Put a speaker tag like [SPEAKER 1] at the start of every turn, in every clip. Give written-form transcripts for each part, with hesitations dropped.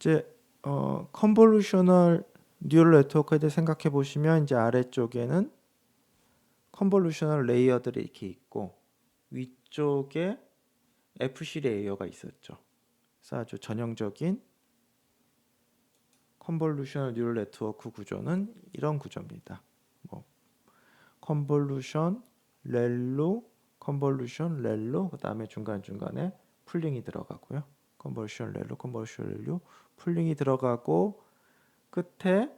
[SPEAKER 1] 이제 컨볼루셔널 뉴럴 네트워크에 대해 생각해 보시면 이제 아래쪽에는 컨볼루셔널 레이어들이 이렇게 있고 위쪽에 FC 레이어가 있었죠. 그래서 아주 전형적인 컨볼루셔널 뉴럴 네트워크 구조는 이런 구조입니다. 뭐 컨볼루션, 렐로, 컨볼루션, 렐로, 그다음에 중간중간에 풀링이 들어가고요. 컨볼루션, 렐로, 컨볼루션, 렐로, 풀링이 들어가고 끝에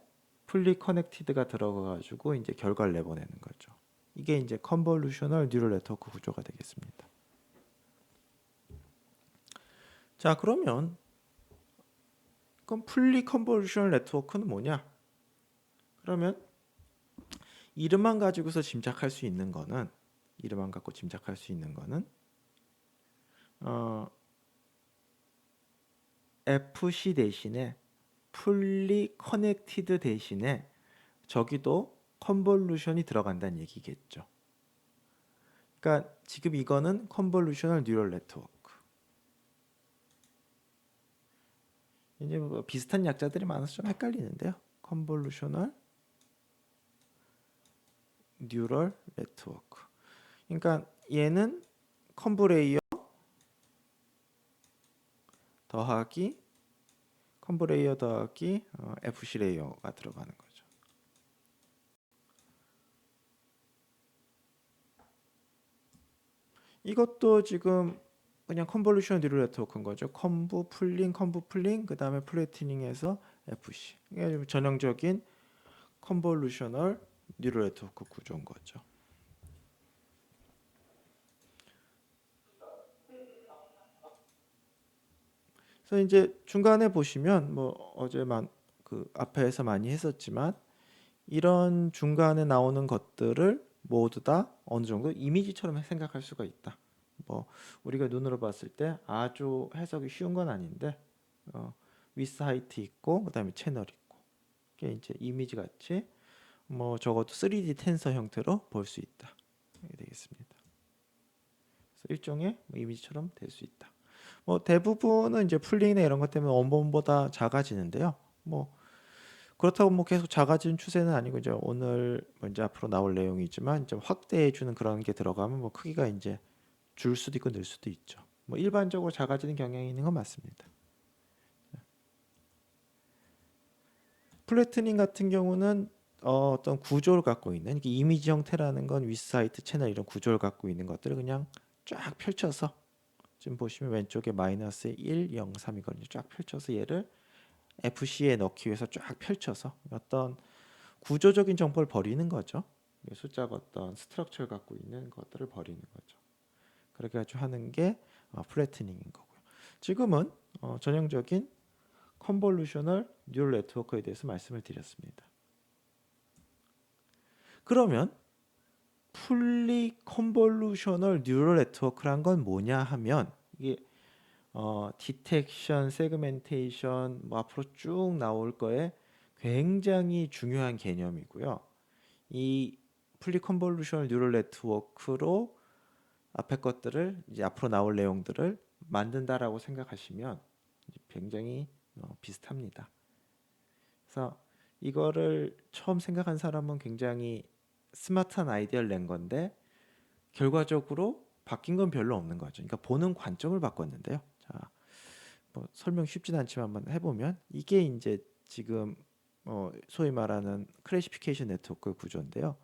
[SPEAKER 1] 풀리 커넥티드가 들어가가지고 이제 결과를 내보내는 거죠. 이게 이제 컨볼루셔널 뉴럴 네트워크 구조가 되겠습니다. 자, 그러면 그럼 풀리 컨볼루셔널 네트워크는 뭐냐? 그러면 이름만 가지고서 짐작할 수 있는 거는 이름만 갖고 짐작할 수 있는 거는 FC 대신에 풀리 커넥티드 대신에 저기도 컨볼루션이 들어간다는 얘기겠죠. 그러니까 지금 이거는 컨볼루셔널 뉴럴 네트워크. 이제 뭐 비슷한 약자들이 많아서 좀 헷갈리는데요. 컨볼루셔널 뉴럴 네트워크. 그러니까 얘는 컨브레이어 더하기 컨브레이어 더하기 FC 레이어가 들어가는 거죠. 이것도 지금 그냥 컨볼루션 뉴럴 네트워크인 거죠. 컨브 풀링, 그 다음에 플래티닝해서 FC. 이게 좀 전형적인 컨볼루셔널 뉴럴 네트워크 구조인 거죠. 그래서 이제 중간에 보시면 뭐 어제만 그 앞에서 많이 했었지만 이런 중간에 나오는 것들을 모두 다 어느 정도 이미지처럼 생각할 수가 있다. 뭐 우리가 눈으로 봤을 때 아주 해석이 쉬운 건 아닌데 위스 하이트 있고 그다음에 채널 있고 이게 이제 이미지 같이 뭐 적어도 3D 텐서 형태로 볼 수 있다. 이렇게 되겠습니다. 그래서 일종의 뭐 이미지처럼 될 수 있다. 뭐 대부분은 이제 풀링이나 이런 것 때문에 원본보다 작아지는데요. 뭐 그렇다고 뭐 계속 작아지는 추세는 아니고 이제 오늘 먼저 앞으로 나올 내용이지만 이제 확대해 주는 그런 게 들어가면 뭐 크기가 이제 줄 수도 있고 늘 수도 있죠. 뭐 일반적으로 작아지는 경향이 있는 건 맞습니다. 플래트닝 같은 경우는 어떤 구조를 갖고 있는 이미지 형태라는 건 위사이트 채널 이런 구조를 갖고 있는 것들을 그냥 쫙 펼쳐서 지금 보시면 왼쪽에 마이너스 1, 0, 3이거든요. 쫙 펼쳐서 얘를 FC에 넣기 위해서 쫙 펼쳐서 어떤 구조적인 정보를 버리는 거죠. 숫자가 어떤 스트럭처를 갖고 있는 것들을 버리는 거죠. 그렇게 가지고 하는 게 플래트닝인 거고요. 지금은 전형적인 컨볼루셔널 뉴럴 네트워크에 대해서 말씀을 드렸습니다. 그러면 풀리 컨볼루셔널 뉴럴 네트워크란 건 뭐냐 하면 이게 디텍션, 세그멘테이션 뭐 앞으로 쭉 나올 거에 굉장히 중요한 개념이고요. 이 풀리 컨볼루셔널 뉴럴 네트워크로 앞에 것들을 이제 앞으로 나올 내용들을 만든다라고 생각하시면 굉장히 비슷합니다. 그래서 이거를 처음 생각한 사람은 굉장히 스마트한 아이디어를 낸 건데 결과적으로 바뀐 건 별로 없는 거죠. 그러니까 보는 관점을 바꿨는데요. 자, 뭐 설명 쉽진 않지만 한번 해보면 이게 이제 지금 소위 말하는 클래시피케이션 네트워크 구조인데요.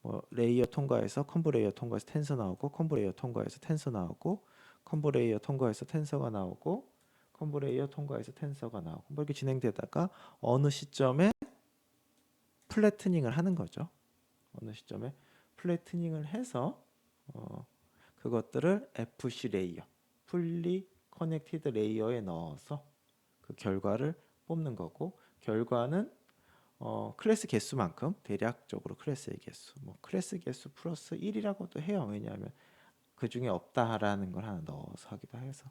[SPEAKER 1] 뭐 레이어 통과해서 컨브 레이어 통과해서 텐서 나오고 컨브 레이어 통과해서 텐서 나오고 컨브 레이어 통과해서 텐서가 나오고 컨브 레이어 통과해서 텐서가 나오고 뭐 이렇게 진행되다가 어느 시점에 플래트닝을 하는 거죠. 어느 시점에 플래트닝을 해서 그것들을 FC 레이어, 풀리 커넥티드 레이어에 넣어서 그 결과를 뽑는 거고 결과는 클래스 개수만큼 대략적으로 클래스의 개수, 뭐 클래스 개수 플러스 1이라고도 해요. 왜냐하면 그 중에 없다라는 걸 하나 넣어서 하기도 해서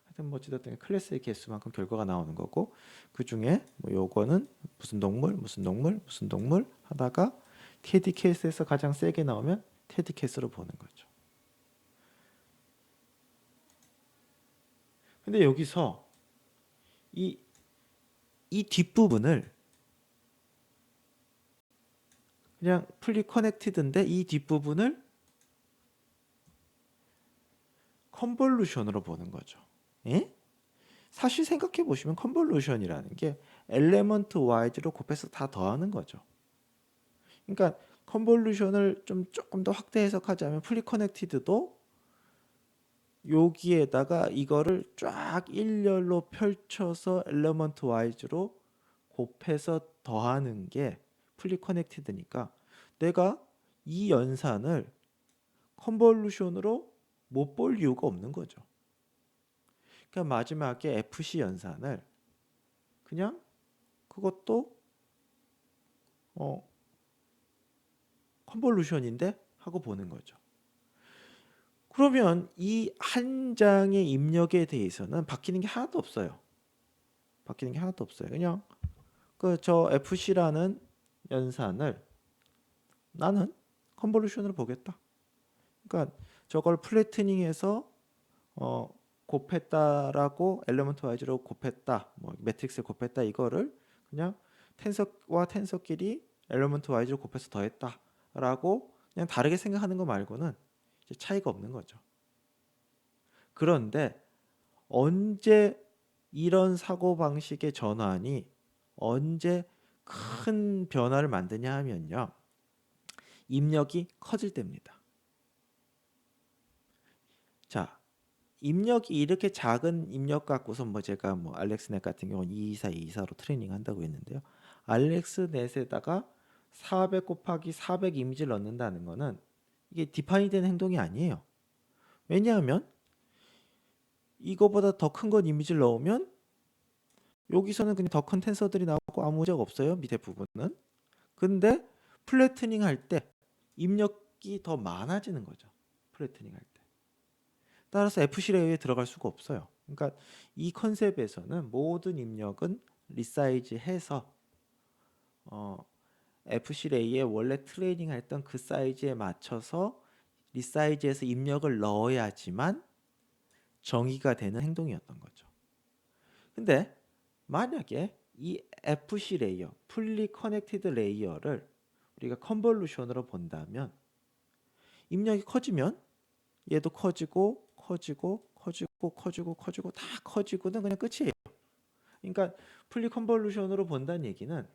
[SPEAKER 1] 하여튼 뭐 어찌됐든 클래스의 개수만큼 결과가 나오는 거고 그 중에 뭐 요거는 무슨 동물 하다가 테디 케이스에서 가장 세게 나오면 테디 케이스로 보는 거죠. 근데 여기서 이 이 뒷부분을 그냥 풀리 커넥티드인데 이 뒷부분을 컨볼루션으로 보는 거죠. 예? 사실 생각해 보시면 컨볼루션이라는 게 엘레먼트 와이즈로 곱해서 다 더하는 거죠. 그러니까 컨볼루션을 조금 더 확대 해석하자면 풀리 커넥티드도 여기에다가 이거를 쫙 일렬로 펼쳐서 엘레먼트 와이즈로 곱해서 더하는 게 풀리 커넥티드니까 내가 이 연산을 컨볼루션으로 못 볼 이유가 없는 거죠. 그러니까 마지막에 FC 연산을 그냥 그것도 컨볼루션인데 하고 보는 거죠. 그러면 이 한 장의 입력에 대해서는 바뀌는 게 하나도 없어요. 바뀌는 게 하나도 없어요. 그냥 저 FC라는 연산을 나는 컨볼루션으로 보겠다. 그러니까 저걸 플래트닝해서 곱했다라고 엘리먼트 와이즈로 곱했다, 뭐 매트릭스에 곱했다 이거를 그냥 텐서와 텐서끼리 엘리먼트 와이즈로 곱해서 더했다라고 그냥 다르게 생각하는 거 말고는 이제 차이가 없는 거죠. 그런데 언제 이런 사고 방식의 전환이 언제 큰 변화를 만드냐 하면요. 입력이 커질 때입니다. 자, 입력이 이렇게 작은 입력 갖고서 뭐 제가 뭐 알렉스넷 같은 경우는 224, 224로 트레이닝 한다고 했는데요. 알렉스넷에다가 400 곱하기 400 이미지를 넣는다는 거는 이게 디파인 된 행동이 아니에요. 왜냐하면 이거보다 더 큰 건 이미지를 넣으면 여기서는 그냥 더 큰 텐서들이 나오고 아무 문제가 없어요. 밑에 부분은. 근데 플래트닝 할 때 입력이 더 많아지는 거죠. 플래트닝 할 때. 따라서 FC 레이어에 들어갈 수가 없어요. 그러니까 이 컨셉에서는 모든 입력은 리사이즈 해서 FC 레이에 원래 트레이닝 했던 그 사이즈에 맞춰서 리사이즈해서 입력을 넣어야지만 정의가 되는 행동이었던 거죠. 근데 만약에 이 FC 레이어, 풀리 커넥티드 레이어를 우리가 컨볼루션으로 본다면 입력이 커지면 얘도 커지고 다 커지고는 그냥 끝이에요. 그러니까 풀리 컨볼루션으로 본다는 얘기는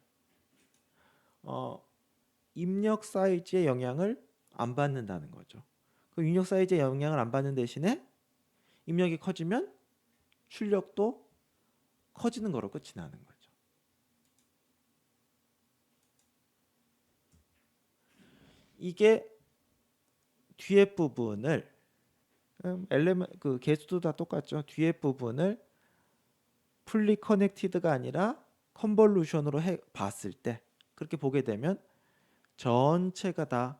[SPEAKER 1] 입력 사이즈의 영향을 안 받는다는 거죠. 그 입력 사이즈의 영향을 안 받는 대신에 입력이 커지면 출력도 커지는 거로 끝이 나는 거죠. 이게 뒤에 부분을 그 개수도 다 똑같죠. 뒤에 부분을 풀리 커넥티드가 아니라 컨볼루션으로 봤을 때 그렇게 보게 되면 전체가 다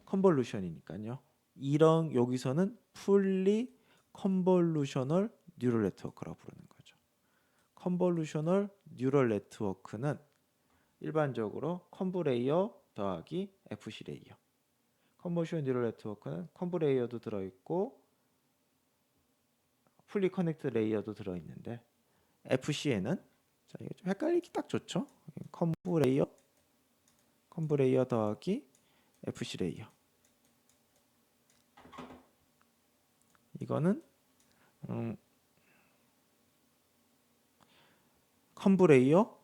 [SPEAKER 1] 컨볼루션이니까요. 이런 여기서는 풀리 컨볼루셔널 뉴럴 네트워크라고 부르는 거죠. 컨볼루셔널 뉴럴 네트워크는 일반적으로 컨브 레이어 더하기 FC 레이어. 컨볼루션 뉴럴 네트워크는 컨브 레이어도 들어있고 풀리 커넥트 레이어도 들어있는데 FC에는 자 이게 좀 헷갈리기 딱 좋죠. 컨브 레이어 더하기 FC 레이어. 이거는 컨브 레이어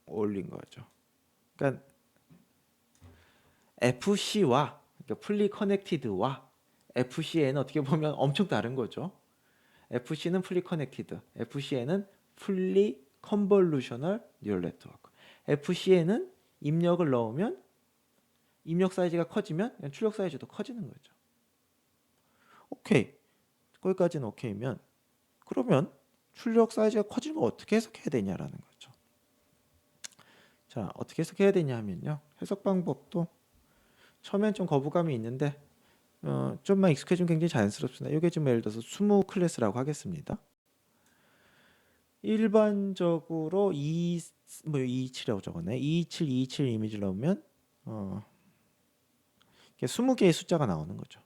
[SPEAKER 1] 올린 거죠. 그러니까 FC와 그러니까 풀리 커넥티드와 FC에는 어떻게 보면 엄청 다른 거죠. FC는 풀리 커넥티드, FC에는 풀리 컨볼루셔널 뉴럴 네트워크. FC에는 입력을 넣으면 입력 사이즈가 커지면 출력 사이즈도 커지는 거죠. 오케이. 거기까지는 오케이면 그러면 출력 사이즈가 커지는 걸 어떻게 해석해야 되냐라는 거죠. 자, 어떻게 해석해야 되냐 하면요. 해석 방법도 처음엔 좀 거부감이 있는데 좀만 익숙해지면 굉장히 자연스럽습니다. 이게 좀 예를 들어서 스무 클래스라고 하겠습니다. 일반적으로 227이라고 적었네. 227, 227 이미지를 넣으면 20개의 숫자가 나오는 거죠.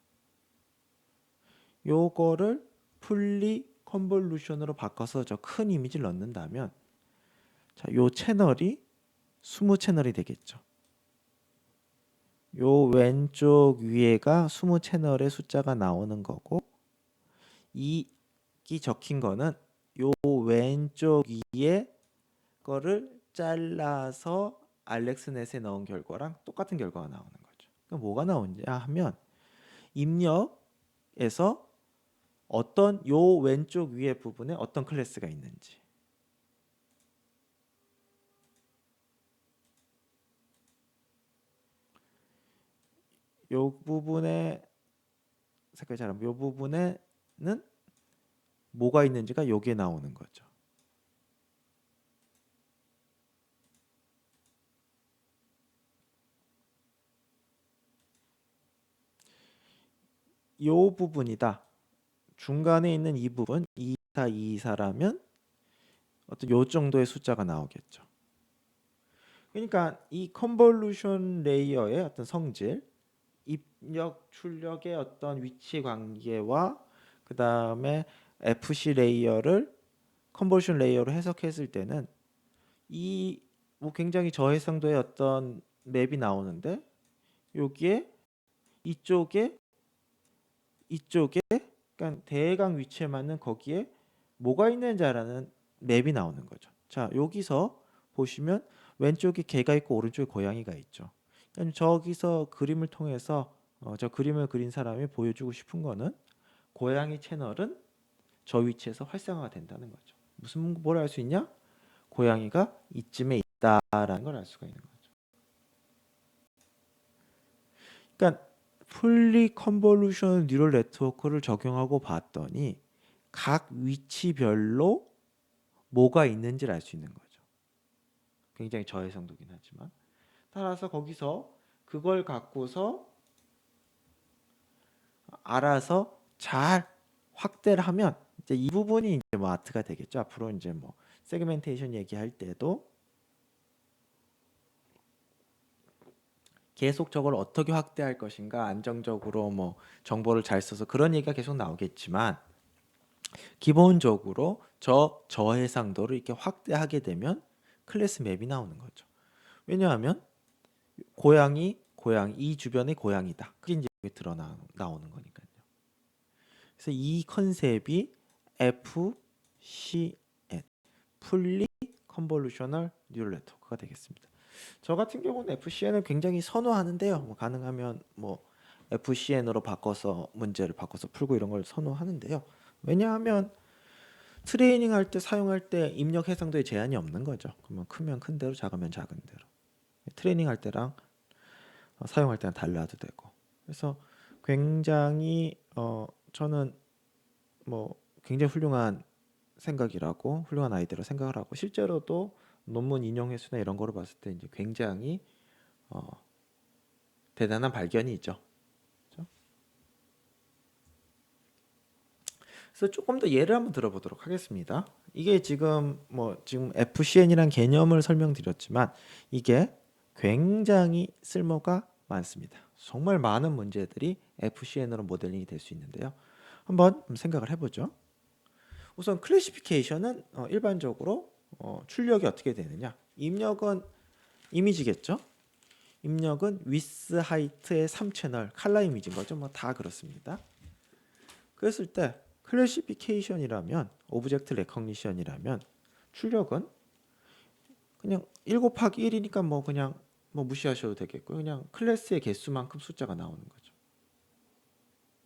[SPEAKER 1] 요거를 풀리 컨볼루션으로 바꿔서 저 큰 이미지를 넣는다면 자, 요 채널이 20 채널이 되겠죠. 요 왼쪽 위에가 20 채널의 숫자가 나오는 거고 이 적힌 거는 요 왼쪽 위에 거를 잘라서 알렉스넷에 넣은 결과랑 똑같은 결과가 나오는 거죠. 그러니까 뭐가 나오냐 하면 입력에서 어떤 요 왼쪽 위에 부분에 어떤 클래스가 있는지 요 부분에 색깔 잘하면 요 부분에는 뭐가 있는지가 여기에 나오는 거죠. 요 부분이다. 중간에 있는 이 부분 224, 224라면 어떤 요 정도의 숫자가 나오겠죠. 그러니까 이 컨볼루션 레이어의 어떤 성질, 입력, 출력의 어떤 위치 관계와 그 다음에 FC 레이어를 컨볼루션 레이어로 해석했을 때는 이 뭐 굉장히 저해상도의 어떤 맵이 나오는데 여기에 이쪽에 그러니까 대강 위치에 맞는 거기에 뭐가 있는지 알아는 맵이 나오는 거죠. 자, 여기서 보시면 왼쪽에 개가 있고 오른쪽에 고양이가 있죠. 그러니까 저기서 그림을 통해서 저 그림을 그린 사람이 보여주고 싶은 거는 고양이 채널은 저 위치에서 활성화가 된다는 거죠. 무슨 뭘 알 수 있냐? 고양이가 이쯤에 있다라는 걸 알 수가 있는 거죠. 그러니까 풀리 컨볼루션 뉴럴 네트워크를 적용하고 봤더니 각 위치별로 뭐가 있는지를 알 수 있는 거죠. 굉장히 저해상도긴 하지만 따라서 거기서 그걸 갖고서 알아서 잘 확대를 하면 이제 이 부분이 이제 뭐 아트가 되겠죠. 앞으로 이제 뭐 세그멘테이션 얘기할 때도 계속 저걸 어떻게 확대할 것인가, 안정적으로 뭐 정보를 잘 써서 그런 얘기가 계속 나오겠지만 기본적으로 저해상도를 이렇게 확대하게 되면 클래스 맵이 나오는 거죠. 왜냐하면 고양이 이 주변에 고양이다. 그게 이제 나오는 거니까요. 그래서 이 컨셉이 FCN 풀리 컨볼루셔널 뉴럴 네트워크가 되겠습니다. 저 같은 경우는 FCN을 굉장히 선호하는데요. 뭐 가능하면 뭐 FCN으로 바꿔서 문제를 바꿔서 풀고 이런 걸 선호하는데요. 왜냐하면 트레이닝 할 때 사용할 때 입력 해상도에 제한이 없는 거죠. 그러면 크면 큰 대로 작으면 작은 대로. 트레이닝 할 때랑 사용할 때는 달라도 되고. 그래서 굉장히 저는 뭐 굉장히 훌륭한 생각이라고 훌륭한 아이디어로 생각을 하고 실제로도 논문 인용 횟수나 이런 거로 봤을 때 이제 굉장히 대단한 발견이죠. 그렇죠? 그래서 조금 더 예를 한번 들어보도록 하겠습니다. 이게 지금 FCN이란 개념을 설명드렸지만 이게 굉장히 쓸모가 많습니다. 정말 많은 문제들이 FCN으로 모델링이 될 수 있는데요. 한번 생각을 해보죠. 우선 클래시피케이션은 일반적으로 출력이 어떻게 되느냐? 입력은 이미지겠죠? 입력은 위스 하이트의 3채널 칼라 이미지인 거죠. 뭐 다 그렇습니다. 그랬을 때 클래시피케이션이라면 오브젝트 레커니션이라면 출력은 그냥 1 곱하기 1이니까 뭐 그냥 뭐 무시하셔도 되겠고요. 그냥 클래스의 개수만큼 숫자가 나오는 거죠.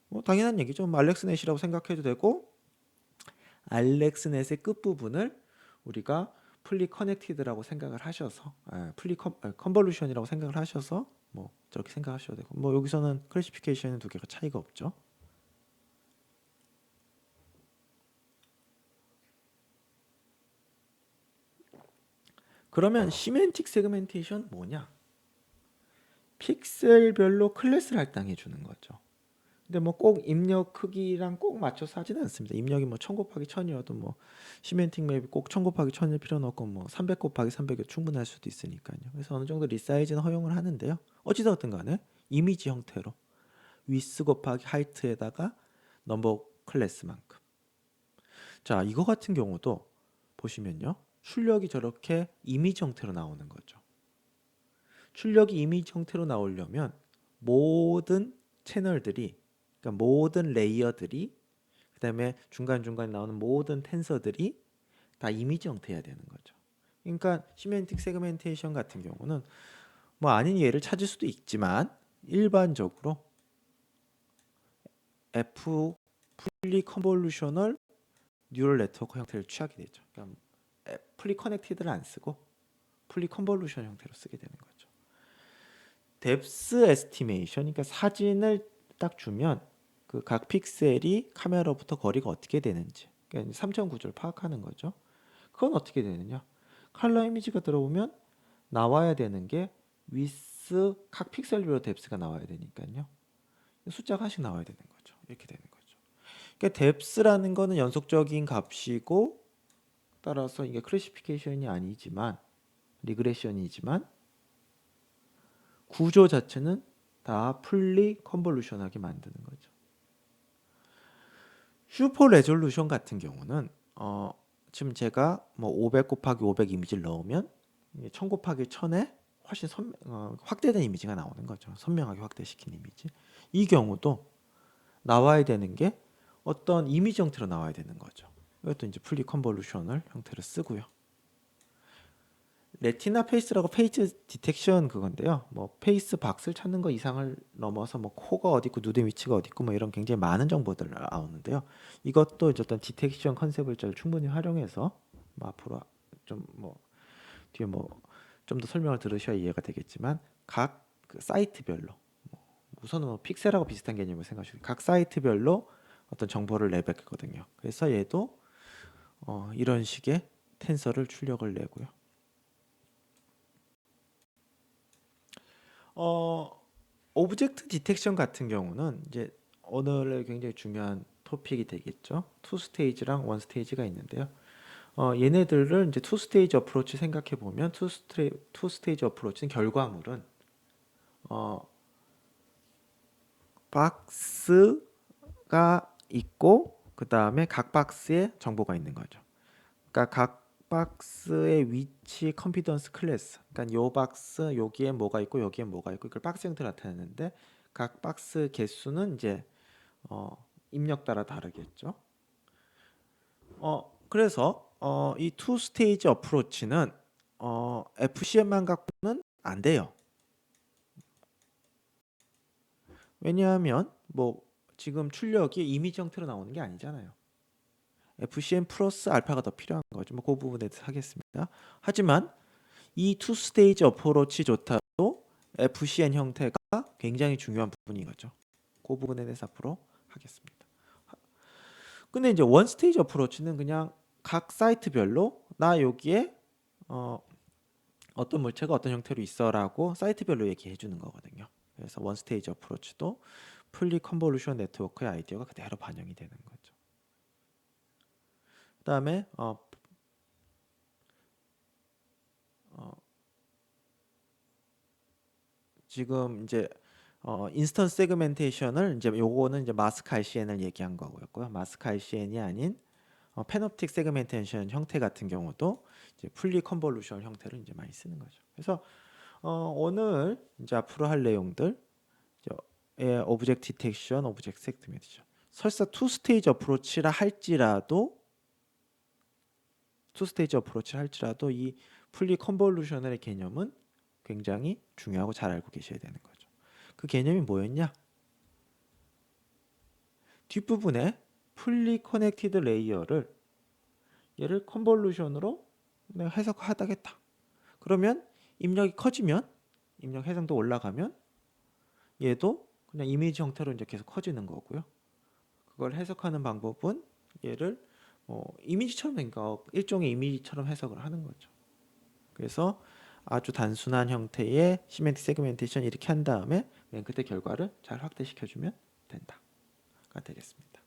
[SPEAKER 1] 뭐 당연한 얘기죠. 뭐 알렉스넷이라고 생각해도 되고 알렉스넷의 끝부분을 우리가 풀리 커넥티드라고 생각을 하셔서 컨볼루션이라고 생각을 하셔서 뭐 저렇게 생각하셔도 되고 뭐 여기서는 클래시피케이션은 두 개가 차이가 없죠. 그러면 시멘틱 세그멘테이션 뭐냐? 픽셀별로 클래스를 할당해 주는 거죠. 근데 뭐 꼭 입력 크기랑 꼭 맞춰서 하지는 않습니다. 입력이 뭐 1000 곱하기 1000이어도 뭐 시멘틱 맵이 꼭 1000 곱하기 1000일 필요는 없고 뭐 300 곱하기 300이 충분할 수도 있으니까요. 그래서 어느 정도 리사이즈는 허용을 하는데요. 어찌되었든 간에 이미지 형태로 위스 곱하기 하이트에다가 넘버 클래스만큼. 자, 이거 같은 경우도 보시면요. 출력이 저렇게 이미지 형태로 나오는 거죠. 출력이 이미지 형태로 나오려면 모든 채널들이, 그러니까 모든 레이어들이, 그다음에 중간중간에 나오는 모든 텐서들이 다 이미지 형태여야 되는 거죠. 그러니까 시멘틱 세그멘테이션 같은 경우는 뭐 아닌 예를 찾을 수도 있지만 일반적으로 F 풀리 컨볼루셔널 뉴럴 네트워크 형태를 취하게 되죠. 그러니까 풀리 커넥티드를 안 쓰고 풀리 컨볼루션 형태로 쓰게 되는 거죠. 뎁스 에스티메이션, 그러니까 사진을 딱 주면 그 각 픽셀이 카메라로부터 거리가 어떻게 되는지, 그러니까 3점 구조를 파악하는 거죠. 그건 어떻게 되느냐? 컬러 이미지가 들어오면 나와야 되는 게 위스 각 픽셀별로 뎁스가 나와야 되니까요. 숫자가 하나씩 나와야 되는 거죠. 이렇게 되는 거죠. 그러니까 뎁스라는 거는 연속적인 값이고 따라서 이게 클래시피케이션이 아니지만 리그레션이지만 구조 자체는 다 풀리 컨볼루션하게 만드는 거죠. 슈퍼 레졸루션 같은 경우는 지금 제가 뭐 500 곱하기 500 이미지를 넣으면 1000 곱하기 1000에 훨씬 확대된 이미지가 나오는 거죠. 선명하게 확대시킨 이미지. 이 경우도 나와야 되는 게 어떤 이미지 형태로 나와야 되는 거죠. 이것도 이제 풀리 컨볼루셔널 형태를 쓰고요. 레티나 페이스라고 페이스 디텍션 그건데요. 뭐 페이스 박스를 찾는 거 이상을 넘어서 뭐 코가 어디 있고 눈의 위치가 어디 있고 뭐 이런 굉장히 많은 정보들 나오는데요. 이것도 이제 어떤 디텍션 컨셉을 잘 충분히 활용해서 뭐 앞으로 좀 뭐 뒤에 뭐 좀 더 설명을 들으셔야 이해가 되겠지만 각 그 사이트별로 우선은 뭐 픽셀하고 비슷한 개념을 생각하시고 각 사이트별로 어떤 정보를 내뱉거든요. 그래서 얘도 이런 식의 텐서를 출력을 내고요. 오브젝트 디텍션 같은 경우는 이제 오늘의 굉장히 중요한 토픽이 되겠죠. 투 스테이지랑 원 스테이지가 있는데요. 얘네들을 이제 투 스테이지 어프로치 생각해 보면 투 스테이지 어프로치는 결과물은 박스가 있고 그 다음에 각 박스에 정보가 있는 거죠. 그러니까 각 박스의 위치 컨피던스 클래스. 그러니까 요 박스 여기에 뭐가 있고 여기에 뭐가 있고 이걸 박스 형태로 나타내는데 각 박스 개수는 이제 입력 따라 다르겠죠. 그래서 이 투 스테이지 어프로치는 FCM만 갖고는 안 돼요. 왜냐하면 뭐 지금 출력이 이미지 형태로 나오는 게 아니잖아요. FCM 플러스 알파가 더 필요한 거죠. 뭐 그 부분에 대해서 하겠습니다. 하지만 이 투 스테이지 어프로치조차도 FCN 형태가 굉장히 중요한 부분인 거죠. 그 부분에 대해서 앞으로 하겠습니다. 근데 이제 원 스테이지 어프로치는 그냥 각 사이트별로 나 여기에 어떤 물체가 어떤 형태로 있어라고 사이트별로 얘기해 주는 거거든요. 그래서 원 스테이지 어프로치도 풀리 컨볼루션 네트워크의 아이디어가 그대로 반영이 되는 거죠. 그다음에 지금 이제 인스턴스 세그멘테이션을 이제 요거는 이제 마스크 RCN을 얘기한 거고요. 마스크 RCN이 아닌 페놉틱 세그멘테이션 형태 같은 경우도 이제 풀리 컨볼루션 형태를 이제 많이 쓰는 거죠. 그래서 오늘 이제 앞으로 할 내용들 오브젝트 디텍션, 오브젝트 세그멘테이션. 설사 투 스테이지 어프로치라 할지라도 이 풀리 컨볼루션의 개념은 굉장히 중요하고 잘 알고 계셔야 되는 거죠. 그 개념이 뭐였냐? 뒷부분에 풀리 커넥티드 레이어를 얘를 컨볼루션으로 내가 해석하다겠다. 그러면 입력이 커지면 입력 해상도 올라가면 얘도 그냥 이미지 형태로 이제 계속 커지는 거고요. 그걸 해석하는 방법은 얘를 이미지처럼 그러니까 일종의 이미지처럼 해석을 하는 거죠. 그래서 아주 단순한 형태의 시멘틱 세그멘테이션 이렇게 한 다음에 맨 끝에 결과를 잘 확대시켜주면 된다가 되겠습니다.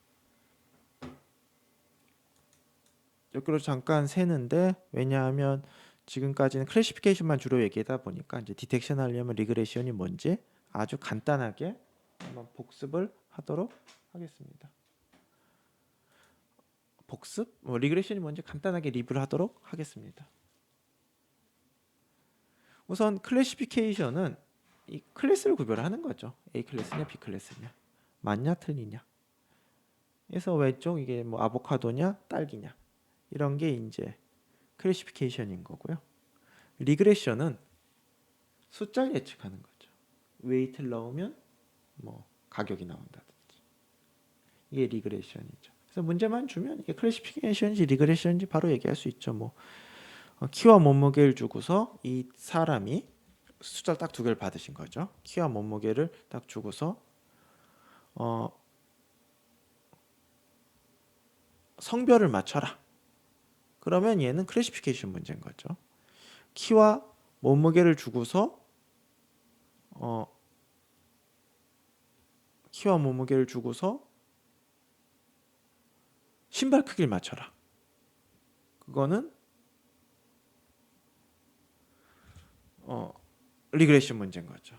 [SPEAKER 1] 여기로 잠깐 세는데 왜냐하면 지금까지는 클래시피케이션만 주로 얘기하다 보니까 이제 디텍션 하려면 리그레션이 뭔지 아주 간단하게 한번 복습을 하도록 하겠습니다. 복습, 리그레션이 뭔지 간단하게 리뷰를 하도록 하겠습니다. 우선 클래시피케이션은 이 클래스를 구별하는 거죠. A 클래스냐 B 클래스냐, 맞냐 틀리냐. 그래서 왼쪽 이게 뭐 아보카도냐 딸기냐 이런 게 이제 클래시피케이션인 거고요. 리그레션은 숫자를 예측하는 거죠. 웨이트를 넣으면 뭐 가격이 나온다든지. 이게 리그레션이죠. 그래서 문제만 주면 이게 클래시피케이션인지 리그레션인지 바로 얘기할 수 있죠. 뭐 키와 몸무게를 주고서 이 사람이 숫자 딱 2개를 받으신 거죠. 키와 몸무게를 딱 주고서 성별을 맞춰라. 그러면 얘는 클래시피케이션 문제인 거죠. 키와 몸무게를 주고서 키와 몸무게를 주고서 신발 크기를 맞춰라. 그거는 리그레션 문제인 거죠.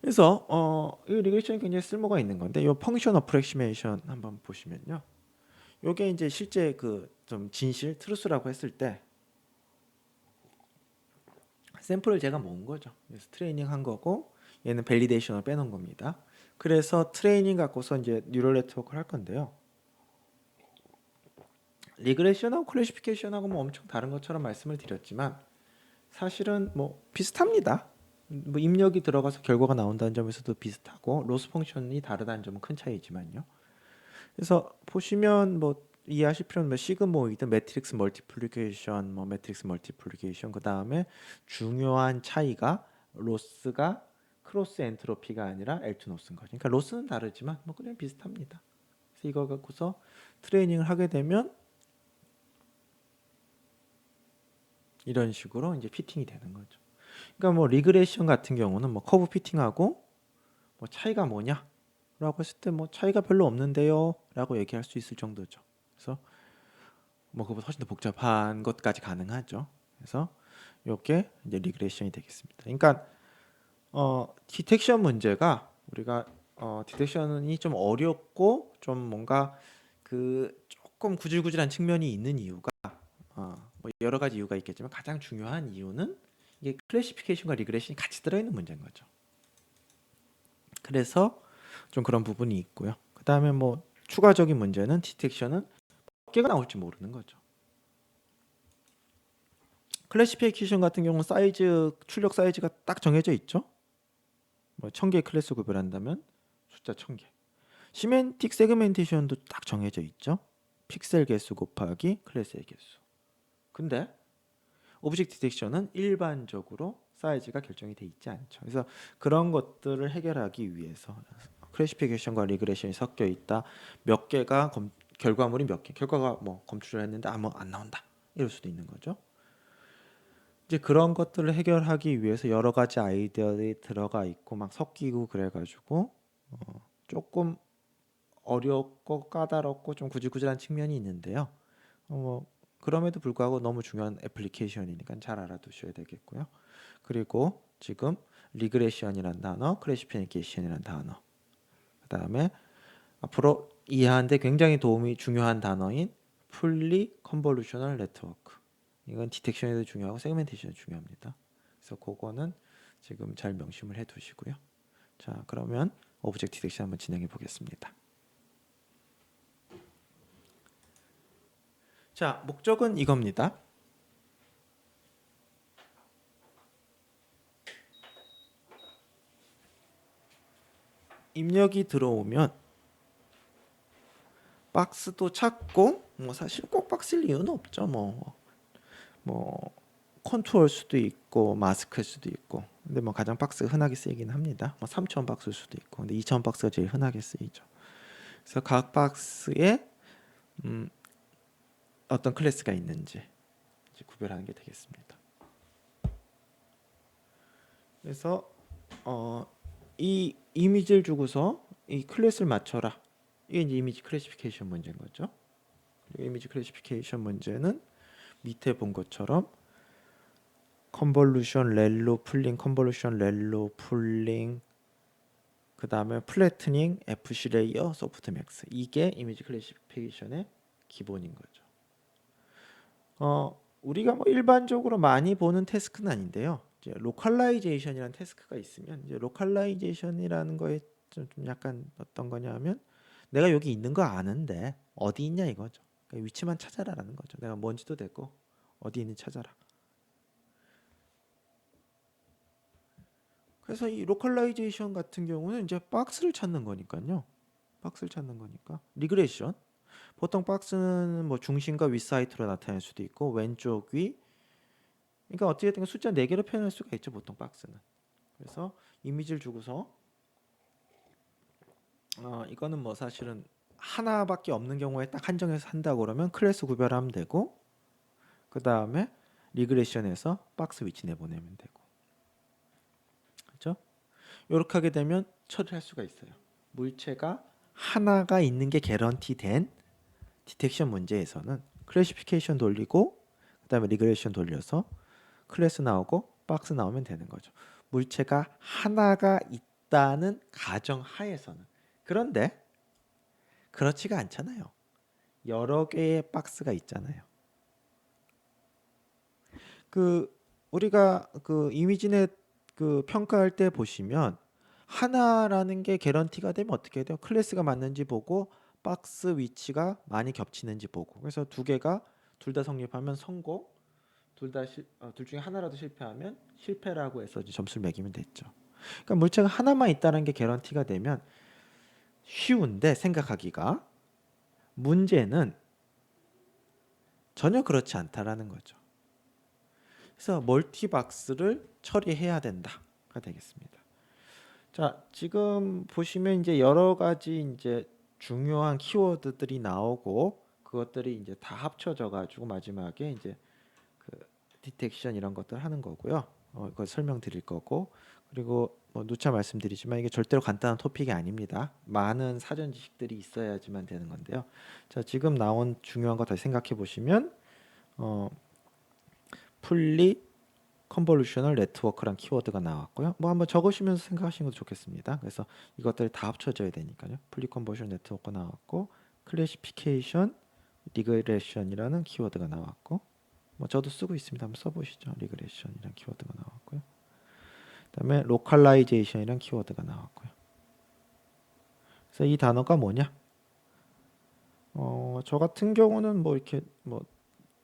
[SPEAKER 1] 그래서 이 리그레션이 굉장히 쓸모가 있는 건데, 이 펑션 어프렉시메이션 한번 보시면요, 요게 이제 실제 그 좀 진실 트루스라고 했을 때 샘플을 제가 모은 거죠. 그래서 트레이닝 한 거고, 얘는 밸리데이션을 빼놓은 겁니다. 그래서 트레이닝 갖고서 이제 뉴럴 네트워크를 할 건데요. 리그레션하고 클래시피케이션하고 뭐 엄청 다른 것처럼 말씀을 드렸지만 사실은 뭐 비슷합니다. 뭐 입력이 들어가서 결과가 나온다는 점에서도 비슷하고 로스 펑션이 다르다는 점은 큰 차이지만요. 그래서 보시면 뭐 이해하실 필요는 뭐 시그모이드, 매트릭스 멀티플리케이션, 뭐 매트릭스 멀티플리케이션, 그 다음에 중요한 차이가 로스가 크로스 엔트로피가 아니라 엘투노스인 거죠. 그러니까 로스는 다르지만 뭐 그냥 비슷합니다. 그래서 이거 갖고서 트레이닝을 하게 되면 이런 식으로 이제 피팅이 되는 거죠. 그러니까 뭐 리그레션 같은 경우는 뭐 커브 피팅하고 뭐 차이가 뭐냐라고 했을 때 뭐 차이가 별로 없는데요라고 얘기할 수 있을 정도죠. 그래서 뭐 그보다 훨씬 더 복잡한 것까지 가능하죠. 그래서 이게 이제 리그레션이 되겠습니다. 그러니까 디텍션 문제가 우리가 디텍션이 좀 어렵고 좀 뭔가 그 조금 구질구질한 측면이 있는 이유가 뭐 여러 가지 이유가 있겠지만 가장 중요한 이유는 이게 클래시피케이션과 리그레션이 같이 들어있는 문제인 거죠. 그래서 좀 그런 부분이 있고요. 그 다음에 뭐 추가적인 문제는 디텍션은 몇 개가 나올지 모르는 거죠. 클래시피케이션 같은 경우는 사이즈, 출력 사이즈가 딱 정해져 있죠. 뭐 1000개의 클래스 구별한다면 숫자 1000개. 시멘틱 세그멘테이션도 딱 정해져 있죠. 픽셀 개수 곱하기 클래스의 개수. 근데 오브젝트 디텍션은 일반적으로 사이즈가 결정이 돼 있지 않죠. 그래서 그런 것들을 해결하기 위해서 클래시피케이션과 리그레션이 섞여 있다. 몇 개가 결과물이 몇 개, 결과가 뭐 검출을 했는데 아무 안 나온다. 이럴 수도 있는 거죠. 이제 그런 것들을 해결하기 위해서 여러 가지 아이디어들이 들어가 있고 막 섞이고 그래가지고 조금 어렵고 까다롭고 좀 구질구질한 측면이 있는데요. 뭐 그럼에도 불구하고 너무 중요한 애플리케이션이니까 잘 알아두셔야 되겠고요. 그리고 지금 리그레션이란 단어, 클래시피케이션이란 단어, 그 다음에 앞으로 이해하는데 굉장히 도움이 중요한 단어인 풀리 컨볼루셔널 네트워크. 이건 디텍션에도 중요하고 세그멘테이션에도 중요합니다. 그래서 그거는 지금 잘 명심을 해두시고요. 자, 그러면 오브젝트 디텍션 한번 진행해 보겠습니다. 자, 목적은 이겁니다. 입력이 들어오면 박스도 찾고 뭐 사실 꼭 박스일 이유는 없죠. 뭐 컨투어일 수도 있고 마스크일 수도 있고. 근데 뭐 가장 박스 흔하게 쓰이긴 합니다. 뭐 3차원 박스일 수도 있고. 근데 2차원 박스가 제일 흔하게 쓰이죠. 그래서 각 박스에 어떤 클래스가 있는지 이제 구별하는 게 되겠습니다. 그래서 이 이미지를 주고서 이 클래스를 맞춰라. 이게 이제 이미지 클래시피케이션 문제인 거죠. 그리고 이미지 클래시피케이션 문제는 밑에 본 것처럼 컨볼루션, 렐로, 풀링, 컨볼루션, 렐로, 풀링, 그 다음에 플래트닝, FC 레이어, 소프트맥스. 이게 이미지 클래시피케이션의 기본인 거죠. 우리가 뭐 일반적으로 많이 보는 태스크는 아닌데요. 이제 로컬라이제이션이라는 태스크가 있으면 이제 로컬라이제이션이라는 거에 좀 약간 어떤 거냐면 내가 여기 있는 거 아는데 어디 있냐 이거죠. 그러니까 위치만 찾아라라는 거죠. 내가 뭔지도 되고 어디 있는지 찾아라. 그래서 이 로컬라이제이션 같은 경우는 이제 박스를 찾는 거니까요. 박스를 찾는 거니까 리그레션. 보통 박스는 뭐 중심과 윗사이트로 나타낼 수도 있고 왼쪽 위. 그러니까 어떻게든 숫자 4개로 표현할 수가 있죠. 보통 박스는. 그래서 이미지를 주고서 이거는 뭐 사실은 하나밖에 없는 경우에 딱 한정해서 한다고 그러면 클래스 구별하면 되고 그 다음에 리그레션에서 박스 위치 내보내면 되고 그렇죠? 이렇게 하게 되면 처리할 수가 있어요. 물체가 하나가 있는 게 개런티된 디텍션 문제에서는 클래시피케이션 돌리고 그 다음에 리그레션 돌려서 클래스 나오고 박스 나오면 되는 거죠. 물체가 하나가 있다는 가정 하에서는. 그런데 그렇지가 않잖아요. 여러 개의 박스가 있잖아요. 그 우리가 그 이미지넷 그 평가할 때 보시면 하나라는 게 개런티가 되면 어떻게 돼요? 클래스가 맞는지 보고 박스 위치가 많이 겹치는지 보고 그래서 두 개가 둘 다 성립하면 성공 둘 중에 하나라도 실패하면 실패라고 해서 이제 점수를 매기면 됐죠. 그러니까 물체가 하나만 있다는 게 개런티가 되면 쉬운데 생각하기가 문제는 전혀 그렇지 않다라는 거죠. 그래서 멀티박스를 처리해야 된다가 되겠습니다. 자, 지금 보시면 이제 여러 가지 이제 중요한 키워드들이 나오고 그것들이 이제 다 합쳐져 가지고 마지막에 이제 그 디텍션 이런 것들 하는 거고요. 이거 설명드릴 거고 그리고 뭐 누차 말씀드리지만 이게 절대로 간단한 토픽이 아닙니다. 많은 사전 지식들이 있어야지만 되는 건데요. 자, 지금 나온 중요한 거 다시 생각해 보시면 풀리 컨볼루셔널 네트워크란 키워드가 나왔고요. 뭐 한번 적으시면서 생각하시는 것도 좋겠습니다. 그래서 이것들 다 합쳐져야 되니까요. 풀리 컨볼루션 네트워크 나왔고 클래시피케이션 리그레션이라는 키워드가 나왔고 뭐 저도 쓰고 있습니다. 한번 써보시죠. 리그레션이라는 키워드가 나왔고요. 그다음에 로컬라이제이션이라는 키워드가 나왔고요. 그래서 이 단어가 뭐냐? 저 같은 경우는 뭐 이렇게 뭐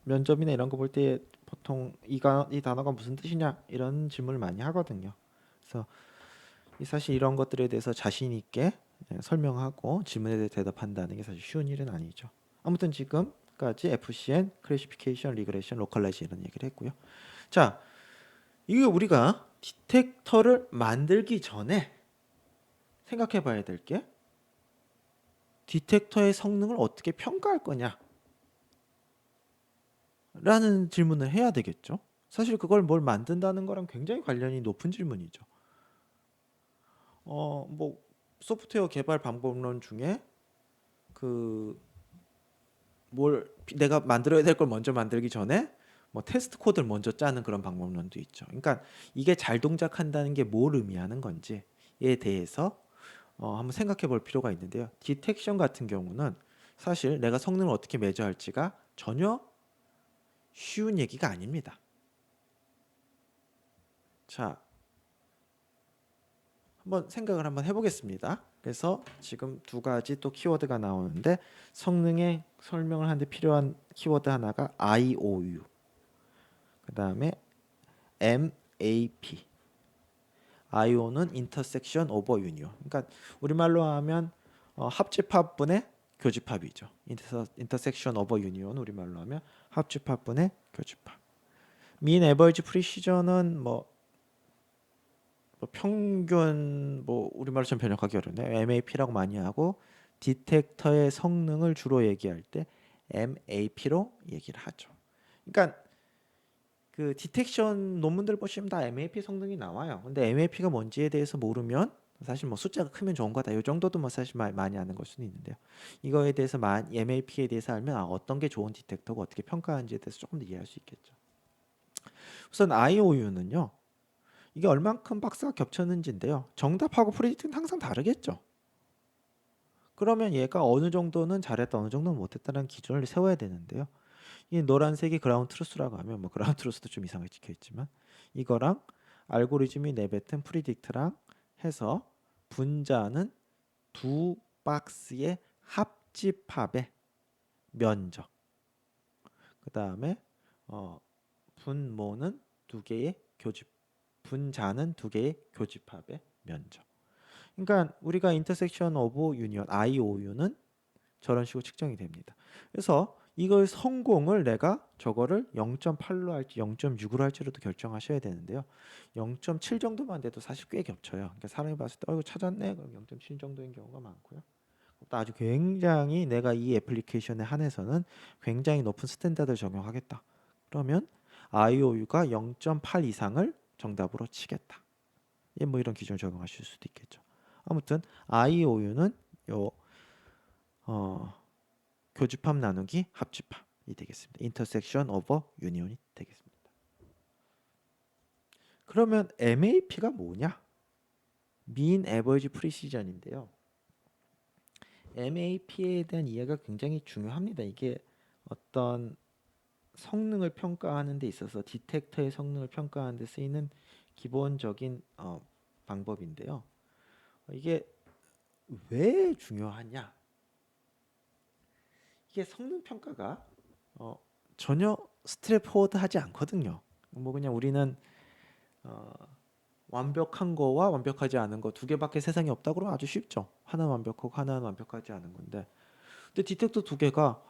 [SPEAKER 1] 면접이나 이런 거 볼 때 보통 이 단어가 무슨 뜻이냐 이런 질문을 많이 하거든요. 그래서 사실 이런 것들에 대해서 자신 있게 설명하고 질문에 대해 대답한다는 게 사실 쉬운 일은 아니죠. 아무튼 지금까지 FCN, 클래시피케이션, 리그레션, 로컬라이즈 이런 얘기를 했고요. 자, 이게 우리가 디텍터를 만들기 전에 생각해 봐야 될 게 디텍터의 성능을 어떻게 평가할 거냐 라는 질문을 해야 되겠죠. 사실 그걸 뭘 만든다는 거랑 굉장히 관련이 높은 질문이죠. 뭐 소프트웨어 개발 방법론 중에 그 뭘 내가 만들어야 될 걸 먼저 만들기 전에 뭐 테스트 코드를 먼저 짜는 그런 방법론도 있죠. 그러니까 이게 잘 동작한다는 게 뭘 의미하는 건지에 대해서 한번 생각해 볼 필요가 있는데요. 디텍션 같은 경우는 사실 내가 성능을 어떻게 매저할지가 전혀 쉬운 얘기가 아닙니다. 자, 한번 생각을 한번 해보겠습니다. 그래서 지금 두 가지 또 키워드가 나오는데 성능의 설명을 하는데 필요한 키워드 하나가 IOU, 그 다음에 MAP. IO는 intersection over union. 그러니까 우리말로 하면 합집합분의 교집합이죠. intersection over union 우리말로 하면 합집합분의 교집합. mean average precision은 뭐 평균 뭐 우리말로 좀 번역하기 어렵네요. MAP라고 많이 하고 디텍터의 성능을 주로 얘기할 때 MAP로 얘기를 하죠. 그러니까 그 디텍션 논문들 보시면 다 MAP 성능이 나와요. 근데 MAP가 뭔지에 대해서 모르면 사실 뭐 숫자가 크면 좋은 거다. 이 정도도 뭐 사실 많이 아는 걸 수는 있는데요. 이거에 대해서 MAP에 대해서 알면 어떤 게 좋은 디텍터고 어떻게 평가하는지에 대해서 조금 더 이해할 수 있겠죠. 우선 IOU는요. 이게 얼만큼 박스가 겹쳤는지인데요. 정답하고 프리딕트는 항상 다르겠죠. 그러면 얘가 어느 정도는 잘했다, 어느 정도는 못했다는 기준을 세워야 되는데요. 이 노란색이 그라운드 트루스라고 하면 뭐 그라운드 트루스도 좀 이상하게 찍혀 있지만 이거랑 알고리즘이 내뱉은 프리딕트랑 해서 분자는 두 박스의 합집합의 면적. 그 다음에 분모는 두 개의 교집, 분자는 두 개의 교집합의 면적. 그러니까 우리가 인터섹션 오브 유니언 IOU는 저런 식으로 측정이 됩니다. 그래서 이걸 성공을 내가 저거를 0.8로 할지 0.6으로 할지로도 결정하셔야 되는데요. 0.7 정도만 돼도 사실 꽤 겹쳐요. 그러니까 사람이 봤을 때 이거 찾았네. 그럼 0.7 정도인 경우가 많고요. 또 아주 굉장히 내가 이 애플리케이션에 한해서는 굉장히 높은 스탠다드를 적용하겠다. 그러면 IOU가 0.8 이상을 정답으로 치겠다. 예, 뭐 이런 기준을 적용하실 수도 있겠죠. 아무튼 IOU는 요 교집합 나누기 합집합이 되겠습니다. 인터섹션 오버 유니온이 되겠습니다. 그러면 MAP가 뭐냐? Mean Average Precision인데요. MAP에 대한 이해가 굉장히 중요합니다. 이게 어떤 성능을 평가하는 데 있어서 디텍터의 성능을 평가하는 데 쓰이는 기본적인 방법인데요. 이게 왜 중요하냐? 이게 성능 평가가 전혀 스트레이트포워드하지 않거든요. 뭐 그냥 우리는 완벽한 거와 완벽하지 않은 거 두 개밖에 세상에 없다 그러면 아주 쉽죠. 하나는 완벽하고 하나는 완벽하지 않은 건데. 근데 디텍터 두 개가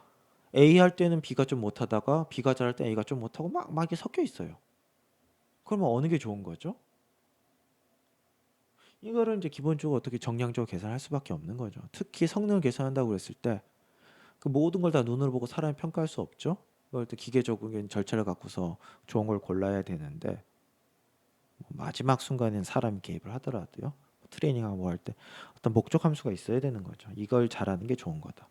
[SPEAKER 1] A 할 때는 B가 좀 못하다가 B가 잘할 때 A가 좀 못하고 막 이게 섞여 있어요. 그러면 어느 게 좋은 거죠? 이거를 이제 기본적으로 어떻게 정량적으로 계산할 수밖에 없는 거죠. 특히 성능을 계산한다고 그랬을 때 그 모든 걸 다 눈으로 보고 사람이 평가할 수 없죠. 그럴 때 기계적인 절차를 갖고서 좋은 걸 골라야 되는데 마지막 순간엔 사람이 개입을 하더라도요. 트레이닝하고 뭐 할 때 어떤 목적 함수가 있어야 되는 거죠. 이걸 잘하는 게 좋은 거다.